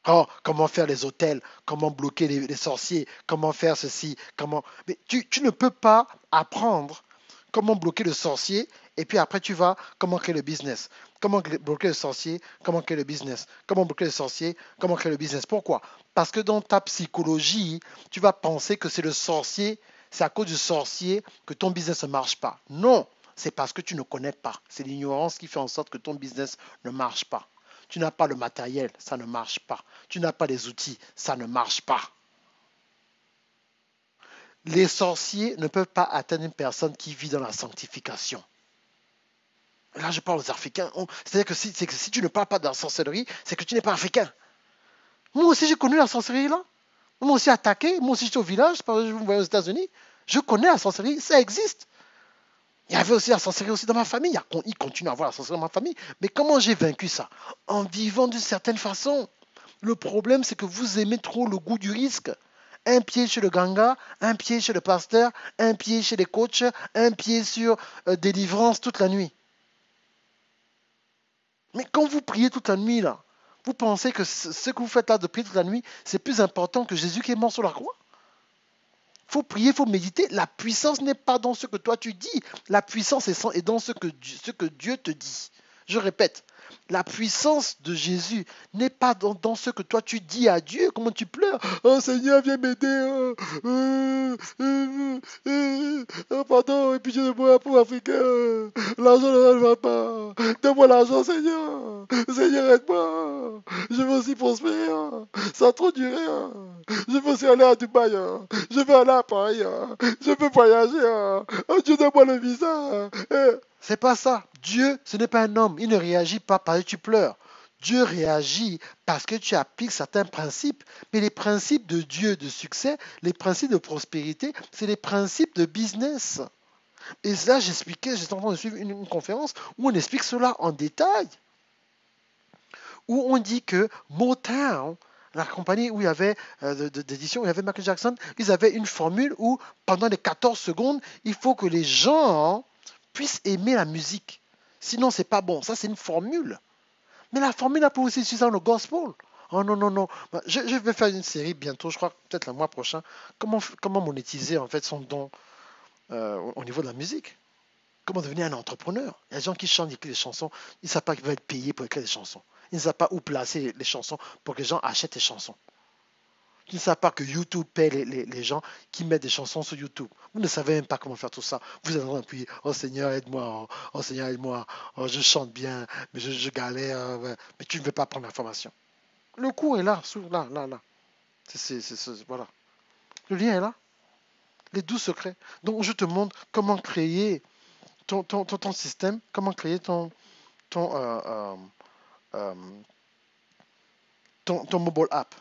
Oh, comment faire les hôtels, comment bloquer les sorciers, comment faire ceci, comment... Mais tu ne peux pas apprendre comment bloquer le sorcier et puis après tu vas comment créer le business. Comment bloquer le sorcier, comment créer le business. Comment bloquer le sorcier, comment créer le business. Pourquoi? Parce que dans ta psychologie, tu vas penser que c'est le sorcier, c'est à cause du sorcier que ton business ne marche pas. Non, c'est parce que tu ne connais pas. C'est l'ignorance qui fait en sorte que ton business ne marche pas. Tu n'as pas le matériel, ça ne marche pas. Tu n'as pas les outils, ça ne marche pas. Les sorciers ne peuvent pas atteindre une personne qui vit dans la sanctification. Là, je parle aux Africains. C'est-à-dire que si tu ne parles pas de la sorcellerie, c'est que tu n'es pas africain. Moi aussi, j'ai connu la sorcellerie là. Moi aussi, attaqué. Moi aussi, j'étais au village. Je me voyais aux États-Unis. Je connais la sorcellerie. Ça existe. Il y avait aussi la sorcellerie aussi dans ma famille. Il continue à avoir la sorcellerie dans ma famille. Mais comment j'ai vaincu ça? En vivant d'une certaine façon. Le problème, c'est que vous aimez trop le goût du risque. Un pied chez le ganga, un pied chez le pasteur, un pied chez les coachs, un pied sur délivrance toute la nuit. Mais quand vous priez toute la nuit, là, vous pensez que ce que vous faites là de prier toute la nuit, c'est plus important que Jésus qui est mort sur la croix? Il faut prier, il faut méditer. La puissance n'est pas dans ce que toi tu dis. La puissance est dans ce que Dieu te dit. Je répète, la puissance de Jésus n'est pas dans ce que toi tu dis à Dieu. Comment tu pleures? Oh Seigneur, viens m'aider. Oh, pardon, et puis je ne bois pour Africain. L'argent ne va pas. Donne-moi l'argent, Seigneur. Seigneur, aide-moi. Je veux aussi prospérer. Ça a trop duré. Je veux aussi aller à Dubaï. Je veux aller à Paris. Je veux voyager. Oh Dieu, donne-moi le visa. C'est pas ça. Dieu, ce n'est pas un homme. Il ne réagit pas parce que tu pleures. Dieu réagit parce que tu appliques certains principes. Mais les principes de Dieu de succès, les principes de prospérité, c'est les principes de business. Et là, j'étais en train de suivre une conférence où on explique cela en détail. Où on dit que Motown, la compagnie où il y avait d'édition, où il y avait Michael Jackson, ils avaient une formule où pendant les 14 secondes, il faut que les gens puissent aimer la musique. Sinon, c'est pas bon. Ça, c'est une formule. Mais la formule a pu aussi utiliser dans le gospel. Oh non, non, non. Bah, je vais faire une série bientôt, je crois peut-être le mois prochain. Comment monétiser en fait son don au niveau de la musique? Comment devenir un entrepreneur? Il y a des gens qui chantent, écrivent des chansons, ils ne savent pas qu'ils vont être payés pour écrire des chansons. Ils ne savent pas où placer les chansons pour que les gens achètent les chansons. Ils ne savent pas que YouTube paie les gens qui mettent des chansons sur YouTube. Vous ne savez même pas comment faire tout ça. Vous êtes en train de prier, oh Seigneur, aide-moi, oh Seigneur, aide-moi, oh, je chante bien, mais je galère, ouais. Mais tu ne veux pas prendre l'information. Le cours est là, là, là, là. Voilà. Le lien est là. Les 12 secrets. Donc, je te montre comment créer ton système, comment créer ton, euh, euh, euh, ton mobile app,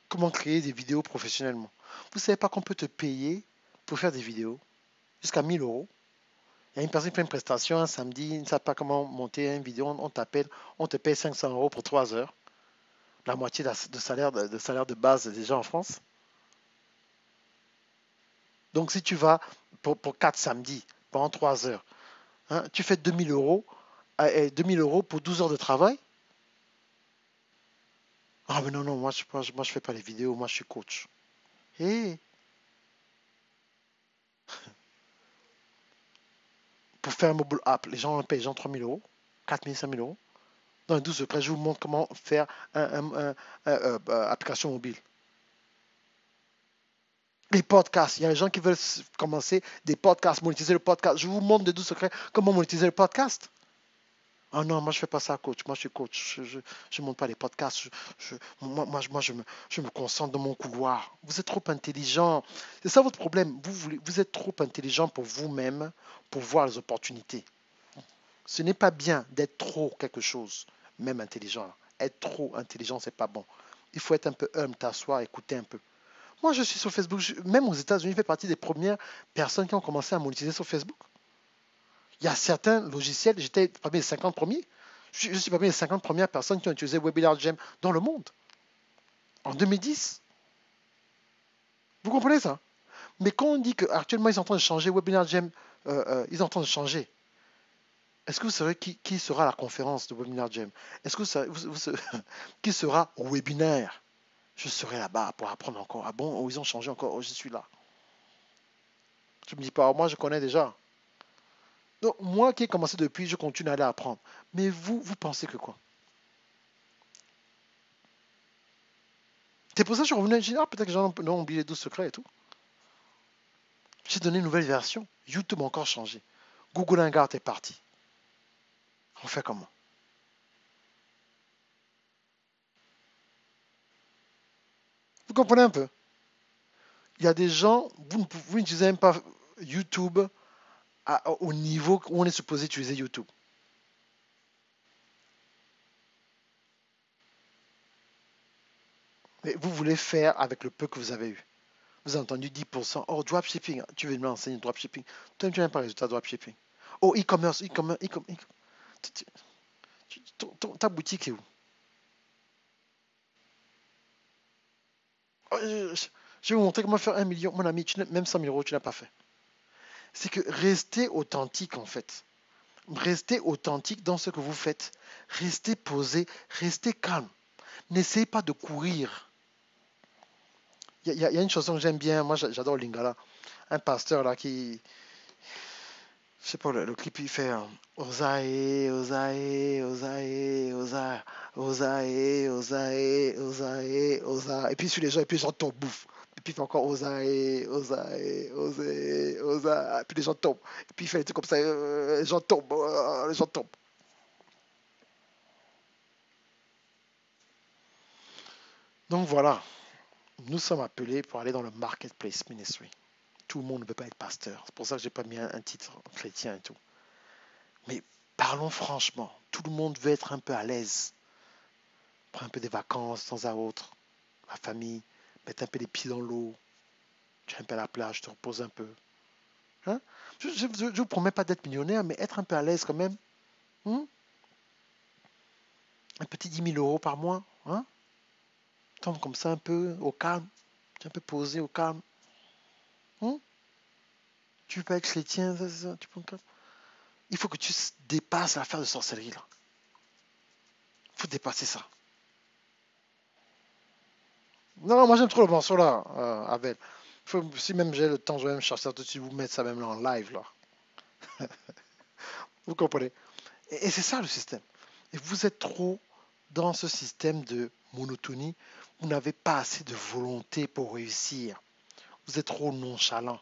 comment créer des vidéos professionnellement. Vous ne savez pas qu'on peut te payer pour faire des vidéos jusqu'à 1000 euros. Il y a une personne qui fait une prestation un samedi, il ne sait pas comment monter une vidéo, on t'appelle, on te paye 500 euros pour 3 heures, la moitié salaire de base déjà en France. Donc si tu vas pour 4 samedis, pendant 3 heures, hein, tu fais 2000 euros, 2000 euros pour 12 heures de travail. Ah mais non, non, moi je fais pas les vidéos, moi je suis coach. Et pour faire un mobile app, les gens payent les gens 3000 euros, 4000, 5000 euros. Dans les 12 secrets, je vous montre comment faire une application mobile. Les podcasts, il y a des gens qui veulent commencer des podcasts, monétiser le podcast. Je vous montre des 12 secrets comment monétiser le podcast. Ah non, moi je fais pas ça, coach. Moi je suis coach. Je monte pas les podcasts. Je me concentre dans mon couloir. Vous êtes trop intelligent. C'est ça votre problème. Vous êtes trop intelligent pour vous-même pour voir les opportunités. Ce n'est pas bien d'être trop quelque chose, même intelligent. Être trop intelligent, c'est pas bon. Il faut être un peu humble, t'asseoir, écouter un peu. Moi, je suis sur Facebook. Même aux États-Unis, je fais partie des premières personnes qui ont commencé à monétiser sur Facebook. Il y a certains logiciels, j'étais parmi les 50 premiers. Je suis parmi les 50 premières personnes qui ont utilisé Webinar Jam dans le monde en 2010. Vous comprenez ça? Mais quand on dit qu'actuellement ils sont en train de changer, Webinar Jam, ils sont en train de changer. Est-ce que vous savez qui sera à la conférence de Webinar Jam? Est-ce que vous savez qui sera au webinaire? Je serai là-bas pour apprendre encore. Ah bon, oh, ils ont changé encore, oh, je suis là. Je me dis pas, oh, moi je connais déjà. Donc moi qui ai commencé depuis, je continue à aller apprendre. Mais vous pensez que quoi? C'est pour ça que je suis revenu, je dis, ah, peut-être que les gens ont oublié les 12 secrets et tout. J'ai donné une nouvelle version. YouTube a encore changé. Google Hangout est parti. On fait comment? Vous comprenez un peu? Il y a des gens, vous n'utilisez même pas YouTube au niveau où on est supposé utiliser YouTube. Mais vous voulez faire avec le peu que vous avez eu. Vous avez entendu 10%. Oh, dropshipping. Tu veux me enseigner dropshipping. Toi, tu n'as pas le résultat de dropshipping. Oh, e-commerce, ta boutique est où? Oh, je vais vous montrer comment faire 1 million. Mon ami, même 100 000 euros, tu n'as pas fait. C'est que restez authentique en fait. Restez authentique dans ce que vous faites. Restez posé, restez calme. N'essayez pas de courir. Il y a une chanson que j'aime bien, moi j'adore Lingala. Un pasteur là qui, je sais pas, le clip il fait Osae, Osae, Osae, Osae, Osae, Osae, Osae, Osae. Et puis sur les gens, et puis les gens tombent, bouffe. Et puis il fait encore Osae, Osae, Osae, Osae. Et puis les gens tombent. Et puis il fait des trucs comme ça, les gens tombent, les gens tombent. Donc voilà, nous sommes appelés pour aller dans le marketplace ministry. Tout le monde ne peut pas être pasteur. C'est pour ça que j'ai pas mis un titre chrétien et tout. Mais parlons franchement. Tout le monde veut être un peu à l'aise. Prends un peu des vacances de temps à autre. La famille, mettre un peu les pieds dans l'eau. Tu es un peu à la plage, te reposes un peu. Hein? Je ne vous promets pas d'être millionnaire, mais être un peu à l'aise quand même. Hein? Un petit 10 000 euros par mois. Hein? Tombe comme ça un peu au calme. Tu es un peu posé au calme. Hein? Tu veux pas être chrétien, ça, tu peux... Il faut que tu dépasses l'affaire de sorcellerie là. Il faut dépasser ça. Non, moi j'aime trop le morceau là, Abel. Si même j'ai le temps, je vais même chercher ça tout de suite, vous mettre ça même là en live là. Vous comprenez? Et c'est ça le système. Et vous êtes trop dans ce système de monotonie. Vous n'avez pas assez de volonté pour réussir. Vous êtes trop nonchalant.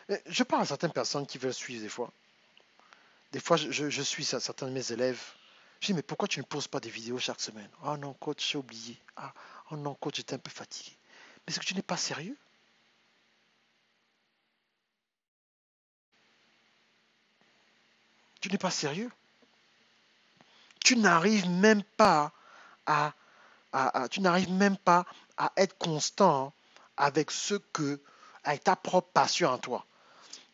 Et je parle à certaines personnes qui veulent suivre des fois. Des fois, je suis certains de mes élèves. Je dis, mais pourquoi tu ne poses pas des vidéos chaque semaine? Oh non, coach, j'ai oublié. Ah, oh non, coach, j'étais un peu fatigué. Mais c'est que tu n'es pas sérieux. Tu n'es pas sérieux. Tu n'arrives même pas à, tu n'arrives même pas à être constant avec avec ta propre passion en toi.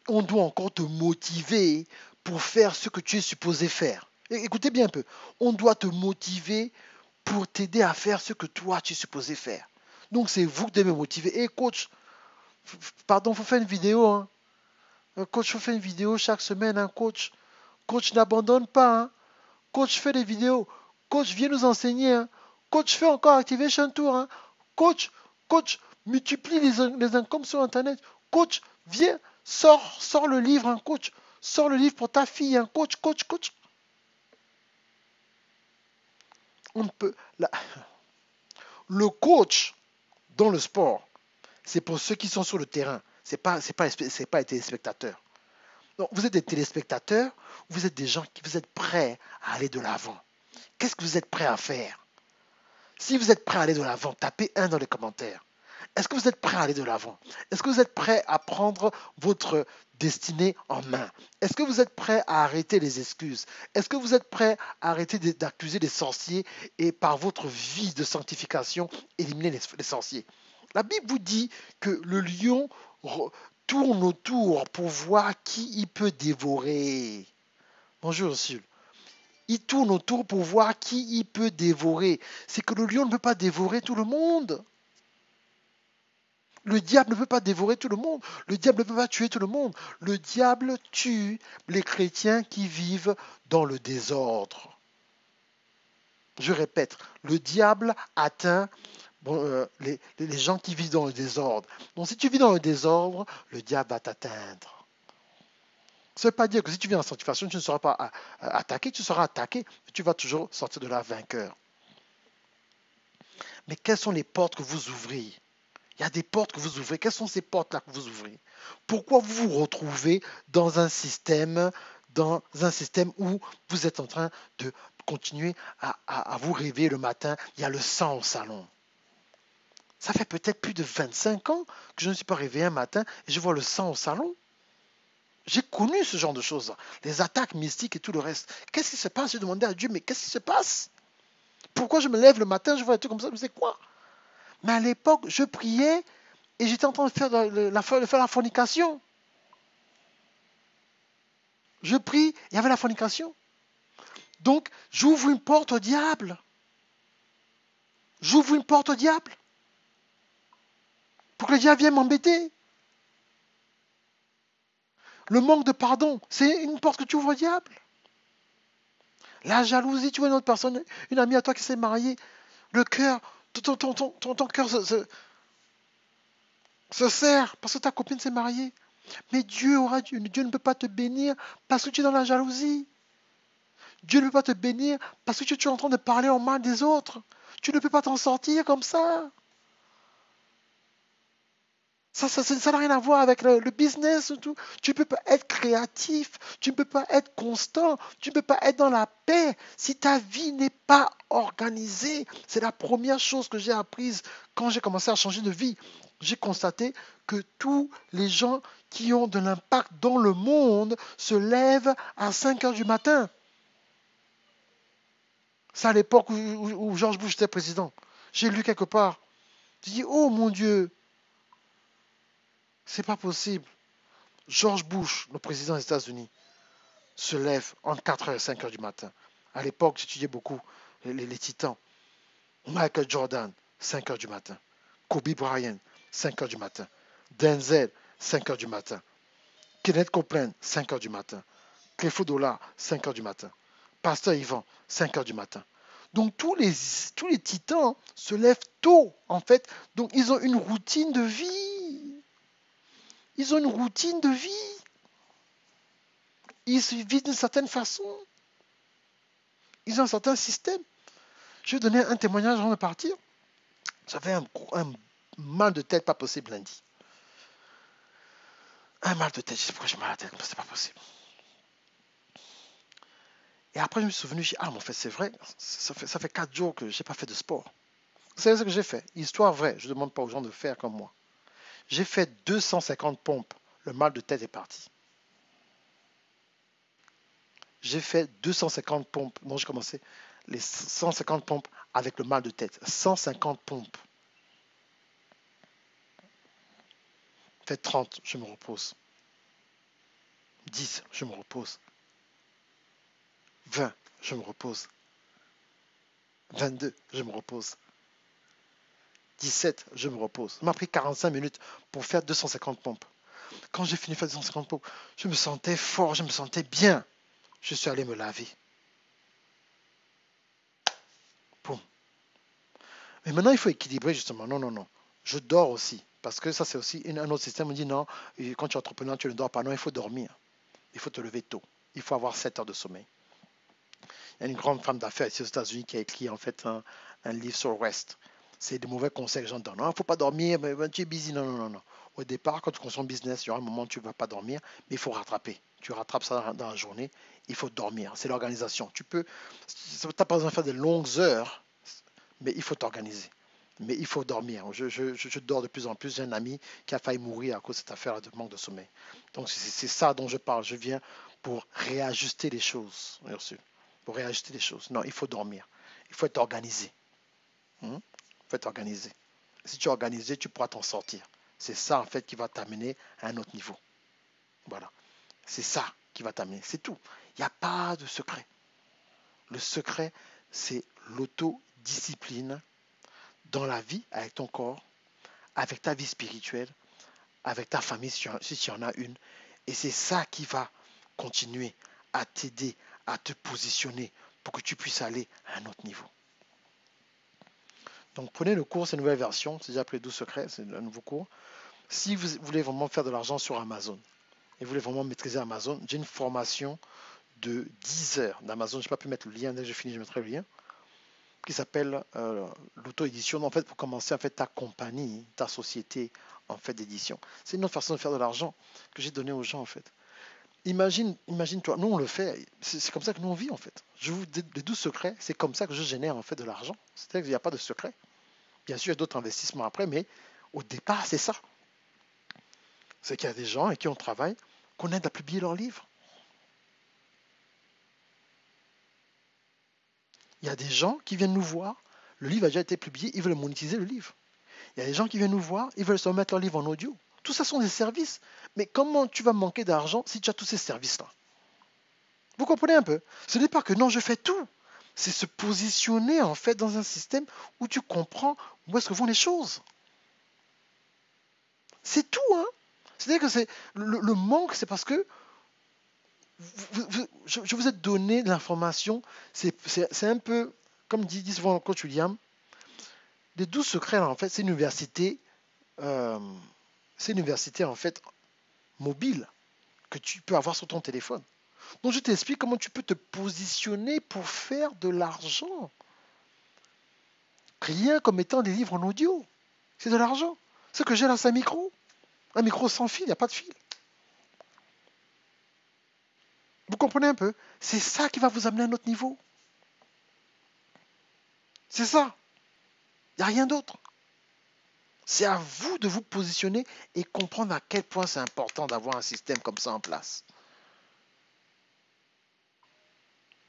On doit encore te motiver pour faire ce que tu es supposé faire. Écoutez bien un peu. On doit te motiver pour t'aider à faire ce que toi tu es supposé faire. Donc c'est vous qui devez me motiver. Et coach, pardon, il faut faire une vidéo. Hein. Coach, il faut faire une vidéo chaque semaine. Hein, coach, coach, n'abandonne pas. Hein. Coach, fais des vidéos. Coach, viens nous enseigner. Hein. Coach, fais encore Activation Tour. Hein. Coach, coach, multiplie les incomes sur Internet. Coach, viens, sors le livre. Hein. Coach, sors le livre pour ta fille. Hein. Coach, coach, coach. On ne peut. Le coach dans le sport, c'est pour ceux qui sont sur le terrain. C'est pas les téléspectateurs. Donc, vous êtes des téléspectateurs, vous êtes des gens qui vous êtes prêts à aller de l'avant. Qu'est-ce que vous êtes prêts à faire? Si vous êtes prêts à aller de l'avant, tapez 1 dans les commentaires. Est-ce que vous êtes prêts à aller de l'avant? Est-ce que vous êtes prêts à prendre votre destinée en main? Est-ce que vous êtes prêts à arrêter les excuses? Est-ce que vous êtes prêts à arrêter d'accuser les sorciers et par votre vie de sanctification, éliminer les sorciers? La Bible vous dit que le lion tourne autour pour voir qui il peut dévorer. Bonjour, Ursule. Il tourne autour pour voir qui il peut dévorer. C'est que le lion ne peut pas dévorer tout le monde. Le diable ne peut pas dévorer tout le monde. Le diable ne peut pas tuer tout le monde. Le diable tue les chrétiens qui vivent dans le désordre. Je répète, le diable atteint les gens qui vivent dans le désordre. Donc si tu vis dans le désordre, le diable va t'atteindre. Ça ne veut pas dire que si tu vis en sanctification, tu ne seras pas attaqué, tu seras attaqué, mais tu vas toujours sortir de là vainqueur. Mais quelles sont les portes que vous ouvrez? Il y a des portes que vous ouvrez. Quelles sont ces portes-là que vous ouvrez? Pourquoi vous vous retrouvez dans un système où vous êtes en train de continuer à vous réveiller le matin, il y a le sang au salon. Ça fait peut-être plus de 25 ans que je ne suis pas réveillé un matin et je vois le sang au salon. J'ai connu ce genre de choses, les attaques mystiques et tout le reste. Qu'est-ce qui se passe? J'ai demandé à Dieu, mais qu'est-ce qui se passe? Pourquoi je me lève le matin, je vois un truc comme ça, je sais quoi? Mais à l'époque, je priais et j'étais en train de faire la fornication. Je prie, il y avait la fornication. Donc, j'ouvre une porte au diable. J'ouvre une porte au diable. Pour que le diable vienne m'embêter. Le manque de pardon, c'est une porte que tu ouvres au diable. La jalousie, tu vois une autre personne, une amie à toi qui s'est mariée, le cœur, ton cœur se serre parce que ta copine s'est mariée. Mais Dieu ne peut pas te bénir parce que tu es dans la jalousie. Dieu ne peut pas te bénir parce que tu es en train de parler en mal des autres. Tu ne peux pas t'en sortir comme ça. Ça n'a rien à voir avec le business et tout. Tu ne peux pas être créatif, tu ne peux pas être constant, tu ne peux pas être dans la paix si ta vie n'est pas organisée. C'est la première chose que j'ai apprise quand j'ai commencé à changer de vie. J'ai constaté que tous les gens qui ont de l'impact dans le monde se lèvent à 5 heures du matin. C'est à l'époque où George Bush était président. J'ai lu quelque part. J'ai dit, oh mon Dieu, c'est pas possible. George Bush, le président des États-Unis, se lève entre 4 h et 5 h du matin. À l'époque, j'étudiais beaucoup les titans. Michael Jordan, 5 h du matin. Kobe Bryant, 5 h du matin. Denzel, 5 h du matin. Kenneth Copeland, 5 h du matin. Clifford Dollard, 5 h du matin. Pasteur Yvan, 5 h du matin. Donc tous les titans se lèvent tôt, en fait. Donc ils ont une routine de vie. Ils ont une routine de vie. Ils se vivent d'une certaine façon. Ils ont un certain système. Je vais donner un témoignage avant de partir. J'avais un mal de tête pas possible lundi. Un mal de tête. Je sais pourquoi j'ai mal à la tête, mais c'est pas possible. Et après, je me suis souvenu, j'ai dit, ah, mais en fait, c'est vrai, ça fait 4 jours que je n'ai pas fait de sport. Vous savez ce que j'ai fait? Histoire vraie, je ne demande pas aux gens de faire comme moi. J'ai fait 250 pompes. Le mal de tête est parti. J'ai fait 250 pompes. Non, j'ai commencé les 150 pompes avec le mal de tête. 150 pompes. Fait 30, je me repose. 10, je me repose. 20, je me repose. 22, je me repose. 17, je me repose. Ça m'a pris 45 minutes pour faire 250 pompes. Quand j'ai fini de faire 250 pompes, je me sentais fort, je me sentais bien. Je suis allé me laver. Boum. Mais maintenant, il faut équilibrer justement. Non, non, non. Je dors aussi. Parce que ça, c'est aussi un autre système. On dit non, quand tu es entrepreneur, tu ne dors pas. Non, il faut dormir. Il faut te lever tôt. Il faut avoir 7 heures de sommeil. Il y a une grande femme d'affaires ici aux États-Unis qui a écrit en fait un livre sur Rest. C'est des mauvais conseils que j'en donne. Non, il ne faut pas dormir, mais tu es busy. Non, non, non, non. Au départ, quand tu consommes business, il y aura un moment où tu ne vas pas dormir, mais il faut rattraper. Tu rattrapes ça dans la journée, il faut dormir. C'est l'organisation. Tu n'as pas besoin de faire des longues heures, mais il faut t'organiser. Mais il faut dormir. Je dors de plus en plus. J'ai un ami qui a failli mourir à cause de cette affaire de manque de sommeil. Donc c'est ça dont je parle. Je viens pour réajuster les choses, bien sûr. Pour réajuster les choses. Non, il faut dormir. Il faut être organisé. Il faut être organisé. Si tu es organisé, tu pourras t'en sortir. C'est ça, en fait, qui va t'amener à un autre niveau. Voilà. C'est ça qui va t'amener. C'est tout. Il n'y a pas de secret. Le secret, c'est l'autodiscipline dans la vie, avec ton corps, avec ta vie spirituelle, avec ta famille, si tu en as une. Et c'est ça qui va continuer à t'aider, à te positionner pour que tu puisses aller à un autre niveau. Donc prenez le cours, c'est une nouvelle version, c'est déjà appelé 12 secrets, c'est un nouveau cours. Si vous voulez vraiment faire de l'argent sur Amazon et vous voulez vraiment maîtriser Amazon, j'ai une formation de 10 heures d'Amazon. Je n'ai pas pu mettre le lien, dès que j'ai fini, je mettrai le lien, qui s'appelle l'auto-édition. En fait, pour commencer, en fait, ta compagnie, ta société en fait d'édition. C'est une autre façon de faire de l'argent que j'ai donné aux gens, en fait. Imagine-toi, nous on le fait, c'est comme ça que nous on vit en fait. Les 12 secrets, c'est comme ça que je génère en fait de l'argent. C'est-à-dire qu'il n'y a pas de secret. Bien sûr, il y a d'autres investissements après, mais au départ, c'est ça. C'est qu'il y a des gens avec qui on travaille qu'on aide à publier leurs livres. Il y a des gens qui viennent nous voir, le livre a déjà été publié, ils veulent monétiser le livre. Il y a des gens qui viennent nous voir, ils veulent se mettre leur livre en audio. Tout ça sont des services. Mais comment tu vas manquer d'argent si tu as tous ces services-là? Vous comprenez un peu? Ce n'est pas que non, je fais tout. C'est se positionner en fait dans un système où tu comprends où est-ce que vont les choses. C'est tout, hein? C'est-à-dire que c'est le manque, c'est parce que je vous ai donné de l'information. C'est un peu, comme dit souvent le coach William, les 12 secrets, en fait, euh, c'est une université en fait mobile que tu peux avoir sur ton téléphone. Donc je t'explique comment tu peux te positionner pour faire de l'argent. Rien comme étant des livres en audio. C'est de l'argent. Ce que j'ai là, c'est un micro. Un micro sans fil, il n'y a pas de fil. Vous comprenez un peu? C'est ça qui va vous amener à un autre niveau. C'est ça. Il n'y a rien d'autre. C'est à vous de vous positionner et comprendre à quel point c'est important d'avoir un système comme ça en place.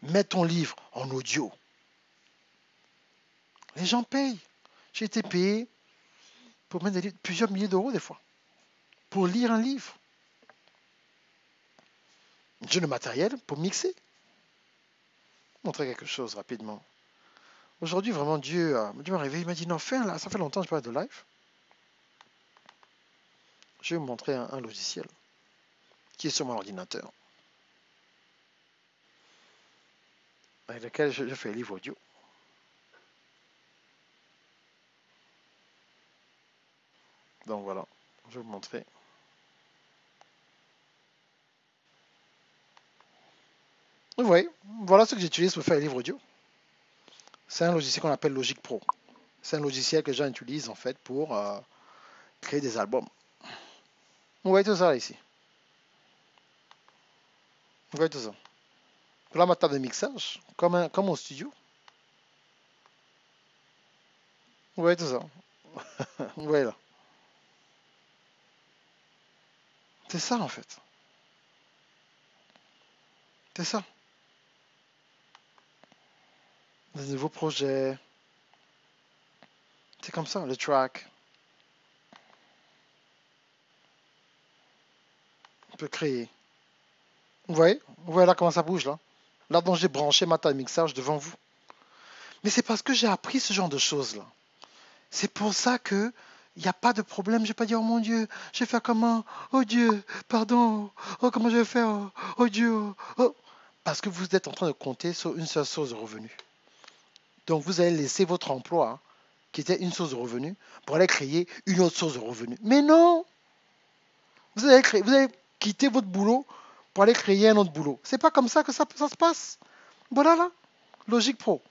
Mets ton livre en audio. Les gens payent. J'ai été payé pour mettre des livres, plusieurs milliers d'euros des fois, pour lire un livre. J'ai le matériel pour mixer. Montrer quelque chose rapidement. Aujourd'hui, vraiment, Dieu m'a réveillé. Il m'a dit, non, fais là, ça fait longtemps que je parle de live. Je vais vous montrer un logiciel qui est sur mon ordinateur, avec lequel je fais les livres audio. Donc voilà, je vais vous montrer. Vous voyez, voilà ce que j'utilise pour faire les livres audio. C'est un logiciel qu'on appelle Logic Pro. C'est un logiciel que les gens utilisent en fait pour créer des albums. Vous voyez tout ça ici. Vous voyez tout ça. Là, ma table de mixage, comme au studio. Vous voyez tout ça. Vous voyez là. C'est ça en fait. C'est ça. Des nouveaux projets. C'est comme ça, le track. On peut créer. Vous voyez là comment ça bouge là. Là dont j'ai branché ma table de mixage devant vous. Mais c'est parce que j'ai appris ce genre de choses là. C'est pour ça que il n'y a pas de problème. Je vais pas dire, oh mon Dieu, je vais faire comment? Oh Dieu, pardon. Oh, comment je vais faire? Oh Dieu. Oh. Parce que vous êtes en train de compter sur une seule source de revenus. Donc vous allez laisser votre emploi, hein, qui était une source de revenus, pour aller créer une autre source de revenus. Mais non! Vous allez quitter votre boulot pour aller créer un autre boulot. C'est pas comme ça que ça se passe. Voilà là, Logic Pro.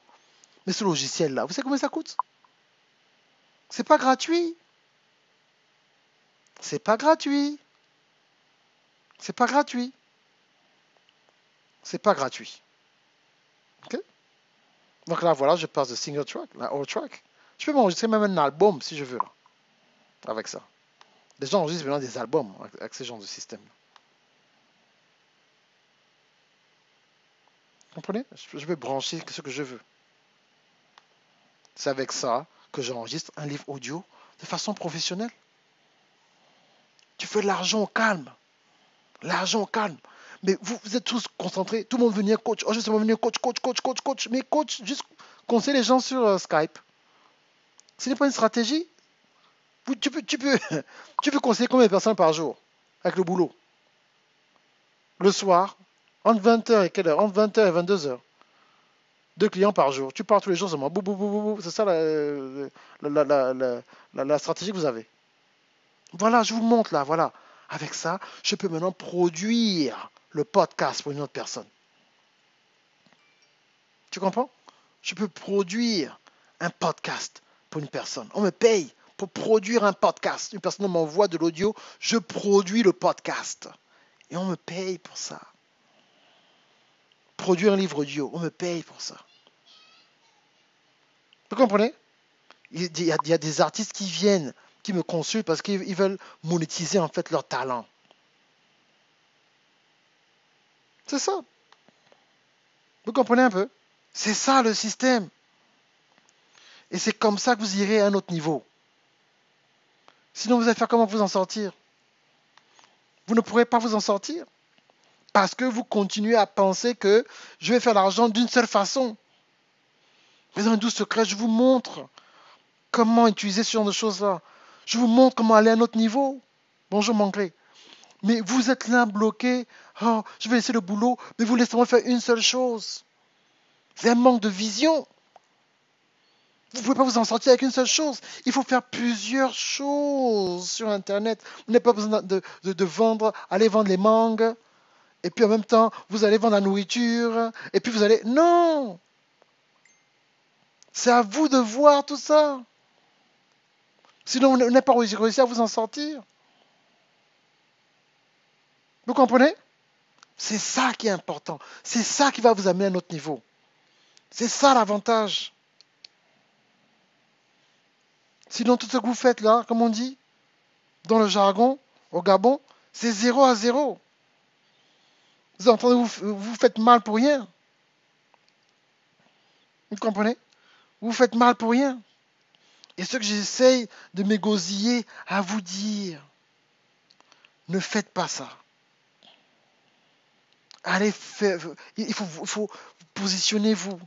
Mais ce logiciel-là, vous savez combien ça coûte? C'est pas gratuit. C'est pas gratuit. C'est pas gratuit. C'est pas gratuit. Ok. Donc là, voilà, je passe de single track, la all track. Je peux m'enregistrer même un album si je veux, là, avec ça. Les gens enregistrent maintenant des albums avec ce genre de système. Vous comprenez? Je peux brancher ce que je veux. C'est avec ça que j'enregistre un livre audio de façon professionnelle. Tu fais de l'argent au calme. L'argent au calme. Mais vous êtes tous concentrés. Tout le monde veut venir coach. Oh, je vais venir coach, coach, coach, coach, coach. Mais coach, juste conseiller les gens sur Skype. Ce n'est pas une stratégie. Tu peux conseiller combien de personnes par jour avec le boulot? Le soir, entre 20h et quelle heure? Entre 20h et 22h. Deux clients par jour. Tu pars tous les jours seulement. Bou, bou, bou, bou, bou. C'est ça la stratégie que vous avez. Voilà, je vous montre là. Voilà. Avec ça, je peux maintenant produire le podcast pour une autre personne. Tu comprends? Je peux produire un podcast pour une personne. On me paye pour produire un podcast. Une personne m'envoie de l'audio, je produis le podcast. Et on me paye pour ça. Produire un livre audio, on me paye pour ça. Vous comprenez? Il y a des artistes qui viennent, qui me consultent parce qu'ils veulent monétiser en fait leur talent. C'est ça. Vous comprenez un peu? C'est ça le système. Et c'est comme ça que vous irez à un autre niveau. Sinon, vous allez faire comment vous en sortir? Vous ne pourrez pas vous en sortir. Parce que vous continuez à penser que je vais faire l'argent d'une seule façon. Mais dans un doux secret, je vous montre comment utiliser ce genre de choses-là. Je vous montre comment aller à un autre niveau. Bonjour mon gré. Mais vous êtes là bloqué. Oh, je vais laisser le boulot, mais vous laissez-moi faire une seule chose. C'est un manque de vision. Vous ne pouvez pas vous en sortir avec une seule chose. Il faut faire plusieurs choses sur Internet. Vous n'avez pas besoin de vendre, aller vendre les mangues. Et puis en même temps, vous allez vendre la nourriture. Et puis vous allez... Non! C'est à vous de voir tout ça. Sinon, vous n'avez pas réussi à vous en sortir. Vous comprenez? C'est ça qui est important. C'est ça qui va vous amener à un autre niveau. C'est ça l'avantage. Sinon, tout ce que vous faites là, comme on dit, dans le jargon, au Gabon, c'est 0 à 0. Vous entendez, vous faites mal pour rien. Vous comprenez? Vous faites mal pour rien. Et ce que j'essaye de m'égosiller à vous dire, ne faites pas ça. Allez faire, il faut positionnez-vous.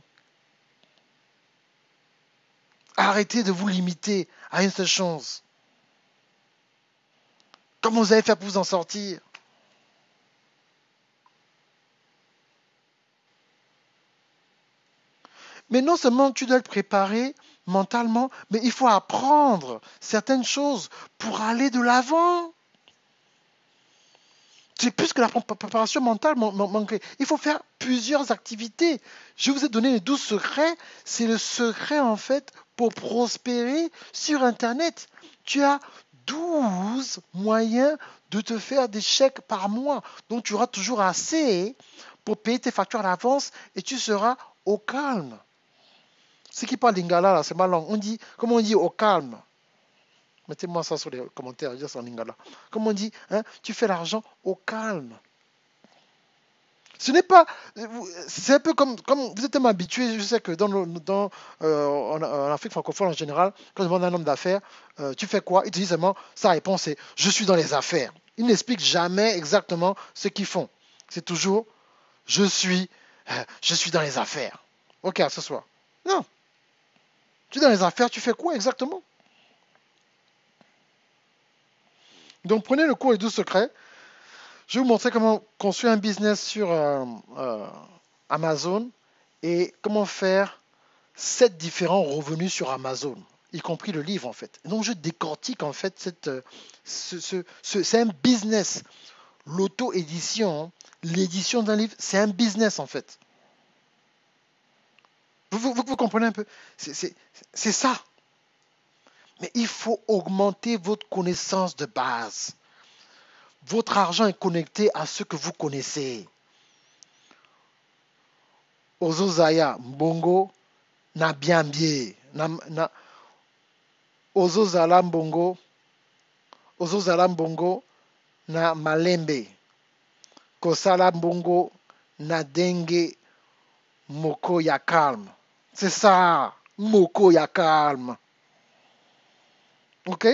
Arrêtez de vous limiter à une seule chose. Comment vous allez faire pour vous en sortir? Mais non seulement tu dois être préparé mentalement, mais il faut apprendre certaines choses pour aller de l'avant. C'est plus que la préparation mentale manquée. Il faut faire plusieurs activités. Je vous ai donné les 12 secrets. C'est le secret, en fait, pour prospérer sur Internet. Tu as 12 moyens de te faire des chèques par mois. Donc, tu auras toujours assez pour payer tes factures à l'avance et tu seras au calme. Ceux qui parlent lingala, là, c'est ma langue. Comment on dit au calme? Mettez-moi ça sur les commentaires, je dis ça en lingala. Comme on dit, hein, tu fais l'argent au calme. Ce n'est pas. C'est un peu comme vous êtes tellement habitué, je sais que en Afrique francophone en général, quand on demande à un homme d'affaires, tu fais quoi? Il te dit seulement, sa réponse est je suis dans les affaires. Il n'explique jamais exactement ce qu'ils font. C'est toujours je suis, je suis dans les affaires. Ok, ce soir. Non. Tu es dans les affaires, tu fais quoi exactement? Donc prenez le cours Les 12 secrets. Je vais vous montrer comment construire un business sur Amazon et comment faire 7 différents revenus sur Amazon, y compris le livre en fait. Donc je décortique en fait c'est un business. L'auto-édition, l'édition d'un livre, c'est un business en fait. Vous comprenez un peu? C'est ça. Mais il faut augmenter votre connaissance de base. Votre argent est connecté à ce que vous connaissez. Ozozaya, Mbongo, na biambie, ozozala Mbongo, na malembe, kosala Mbongo, na dengue, moko ya calme. C'est ça, moko ya calme. Ok?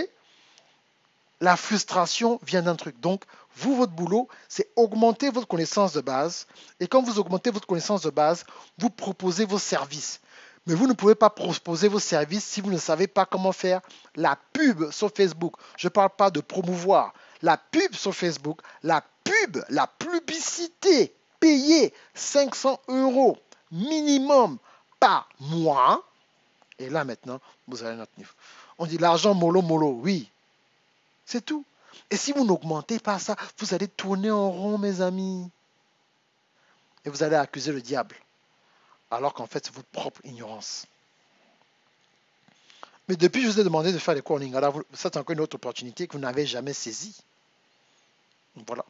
La frustration vient d'un truc. Donc, vous, votre boulot, c'est augmenter votre connaissance de base. Et quand vous augmentez votre connaissance de base, vous proposez vos services. Mais vous ne pouvez pas proposer vos services si vous ne savez pas comment faire la pub sur Facebook. Je ne parle pas de promouvoir. La pub sur Facebook, la pub, la publicité payée 500 € minimum par mois. Et là maintenant, vous avez notre niveau. On dit l'argent mollo mollo, oui, c'est tout. Et si vous n'augmentez pas ça, vous allez tourner en rond, mes amis. Et vous allez accuser le diable. Alors qu'en fait, c'est votre propre ignorance. Mais depuis que je vous ai demandé de faire les cours en lingala, c'est encore une autre opportunité que vous n'avez jamais saisie. Voilà.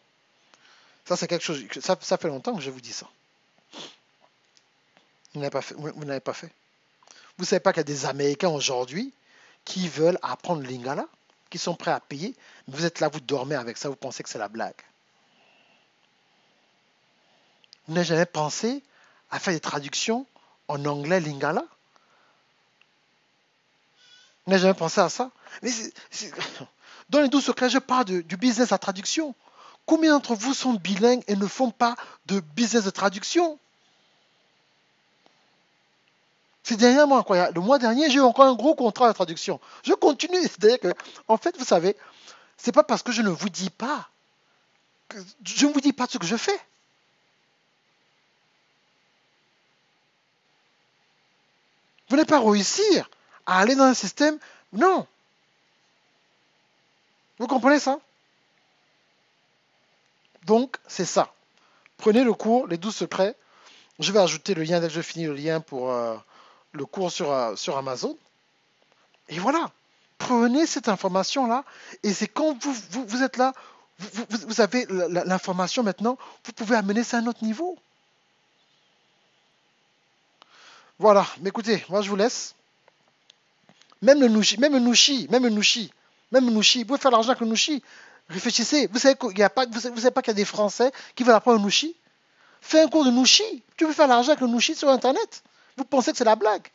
Ça, c'est quelque chose. Ça fait longtemps que je vous dis ça. Vous n'avez pas fait. Vous n'avez pas fait. Vous ne savez pas qu'il y a des Américains aujourd'hui qui veulent apprendre le lingala, qui sont prêts à payer. Mais vous êtes là, vous dormez avec ça, vous pensez que c'est la blague. Vous n'avez jamais pensé à faire des traductions en anglais lingala? Vous n'avez jamais pensé à ça? Mais dans les 12 secrets, je parle du business à traduction. Combien d'entre vous sont bilingues et ne font pas de business de traduction? C'est dernièrement, quoi, le mois dernier, j'ai eu encore un gros contrat de traduction. Je continue. C'est-à-dire que, en fait, vous savez, c'est pas parce que je ne vous dis pas, je ne vous dis pas ce que je fais. Vous n'allez pas réussir à aller dans un système. Non. Vous comprenez ça? Donc, c'est ça. Prenez le cours, les 12 secrets. Je vais ajouter le lien dès que je finis le lien pour le cours sur Amazon. Et voilà. Prenez cette information-là. Et c'est quand vous êtes là, vous avez l'information maintenant, vous pouvez amener ça à un autre niveau. Voilà. Mais écoutez, moi je vous laisse. Même le nouchi, vous pouvez faire l'argent avec le nouchi. Réfléchissez. Vous savez qu'il y a pas, vous savez pas qu'il y a des Français qui veulent apprendre le nouchi? Fais un cours de nouchi. Tu peux faire l'argent avec le nouchi sur Internet. Vous pensez que c'est la blague?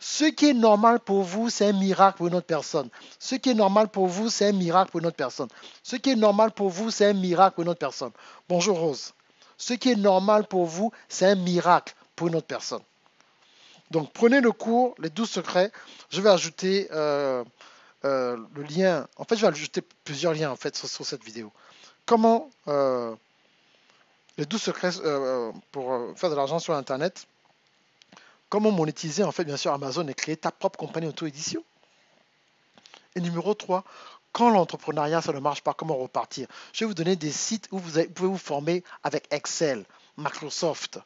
Ce qui est normal pour vous, c'est un miracle pour une autre personne. Ce qui est normal pour vous, c'est un miracle pour une autre personne. Ce qui est normal pour vous, c'est un miracle pour une autre personne. Bonjour Rose. Ce qui est normal pour vous, c'est un miracle pour une autre personne. Donc prenez le cours, les 12 secrets. Je vais ajouter le lien. En fait, je vais ajouter plusieurs liens en fait sur cette vidéo. Comment les 12 secrets pour faire de l'argent sur Internet. comment monétiser, en fait, bien sûr, Amazon et créer ta propre compagnie auto-édition. Et numéro 3, quand l'entrepreneuriat, ça ne marche pas, comment repartir? Je vais vous donner des sites où vous pouvez vous former avec Excel, Microsoft,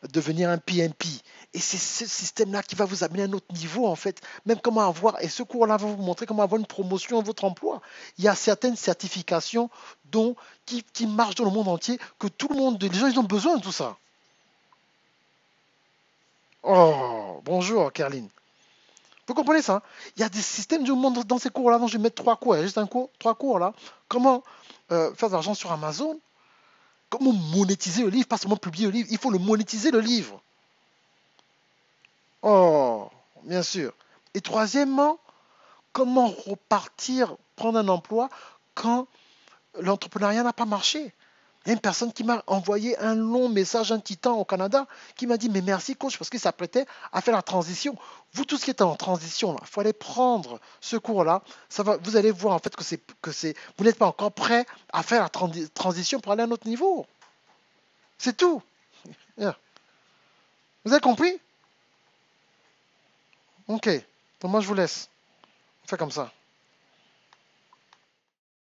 devenir un PMP. Et c'est ce système-là qui va vous amener à un autre niveau, en fait. Même comment avoir, et ce cours-là va vous montrer comment avoir une promotion dans votre emploi. Il y a certaines certifications qui marchent dans le monde entier, que tout le monde, les gens, ils ont besoin de tout ça. Oh, bonjour, Kerline. Vous comprenez ça? Il y a des systèmes, je vous montre dans ces cours-là, donc je vais mettre 3 cours, juste un cours, 3 cours là. Comment faire de l'argent sur Amazon? Comment monétiser le livre? Pas seulement publier le livre, il faut le monétiser le livre. Oh, bien sûr. Et troisièmement, comment repartir, prendre un emploi quand l'entrepreneuriat n'a pas marché? Il y a une personne qui m'a envoyé un long message, un titan au Canada, qui m'a dit, mais merci coach, parce qu'il s'apprêtait à faire la transition. Vous tous qui êtes en transition, il faut aller prendre ce cours-là. Vous allez voir en fait vous n'êtes pas encore prêt à faire la transition pour aller à un autre niveau. C'est tout. Yeah. Vous avez compris? Ok. Donc moi je vous laisse. On fait comme ça.